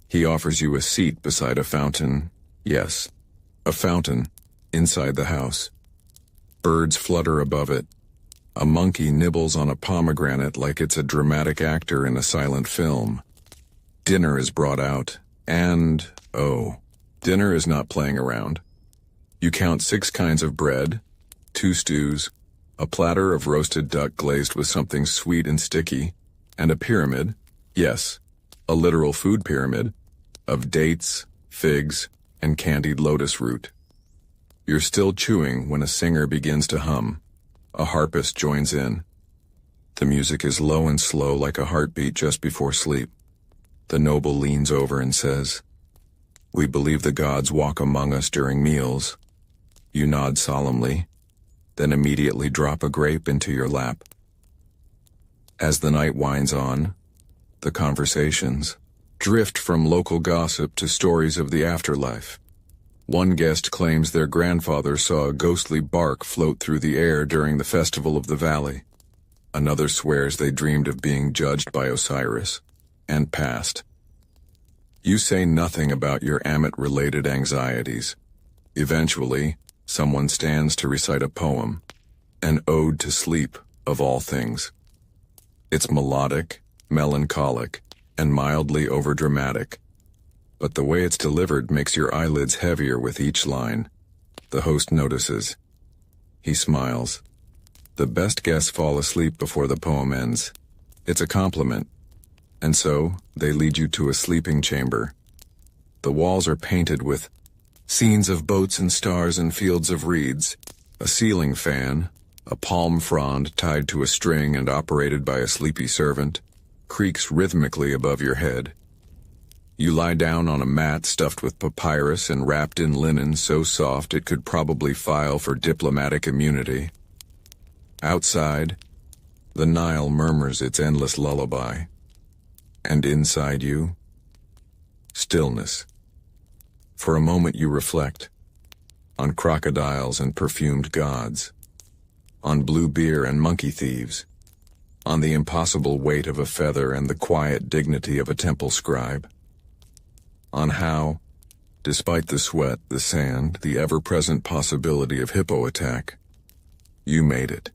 He offers you a seat beside a fountain. Yes, a fountain, inside the house. Birds flutter above it. A monkey nibbles on a pomegranate like it's a dramatic actor in a silent film. Dinner is brought out, and, oh, dinner is not playing around. You count 6 kinds of bread, 2 stews, a platter of roasted duck glazed with something sweet and sticky, and a pyramid, yes, a literal food pyramid, of dates, figs, and candied lotus root. You're still chewing when a singer begins to hum. A harpist joins in. The music is low and slow like a heartbeat just before sleep. The noble leans over and says, "We believe the gods walk among us during meals." You nod solemnly, then immediately drop a grape into your lap. As the night winds on, the conversations drift from local gossip to stories of the afterlife. One guest claims their grandfather saw a ghostly bark float through the air during the festival of the valley. Another swears they dreamed of being judged by Osiris, and passed. You say nothing about your Amit-related anxieties. Eventually, someone stands to recite a poem, an ode to sleep, of all things. It's melodic, melancholic, and mildly overdramatic. But the way it's delivered makes your eyelids heavier with each line. The host notices. He smiles. The best guests fall asleep before the poem ends. It's a compliment. And so, they lead you to a sleeping chamber. The walls are painted with scenes of boats and stars and fields of reeds, a ceiling fan, a palm frond tied to a string and operated by a sleepy servant, creaks rhythmically above your head. You lie down on a mat stuffed with papyrus and wrapped in linen so soft it could probably file for diplomatic immunity. Outside, the Nile murmurs its endless lullaby. And inside you, stillness. For a moment you reflect on crocodiles and perfumed gods, on blue beer and monkey thieves, on the impossible weight of a feather and the quiet dignity of a temple scribe, on how, despite the sweat, the sand, the ever-present possibility of hippo attack, you made it.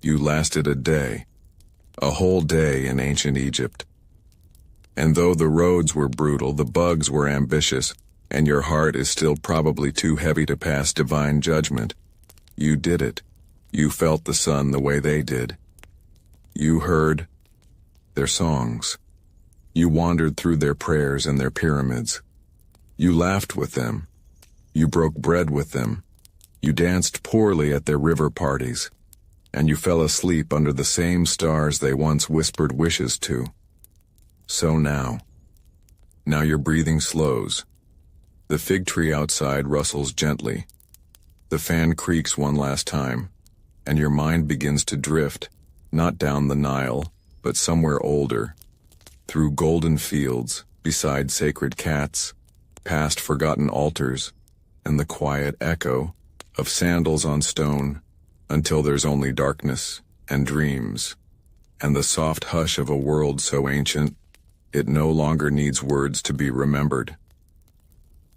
You lasted a day, a whole day in ancient Egypt. And though the roads were brutal, the bugs were ambitious, and your heart is still probably too heavy to pass divine judgment, you did it. You felt the sun the way they did. You heard their songs. You wandered through their prayers and their pyramids. You laughed with them. You broke bread with them. You danced poorly at their river parties. And you fell asleep under the same stars they once whispered wishes to. So now your breathing slows. The fig tree outside rustles gently. The fan creaks one last time, and your mind begins to drift, not down the Nile, but somewhere older, through golden fields, beside sacred cats, past forgotten altars, and the quiet echo of sandals on stone, until there's only darkness and dreams, and the soft hush of a world so ancient, it no longer needs words to be remembered.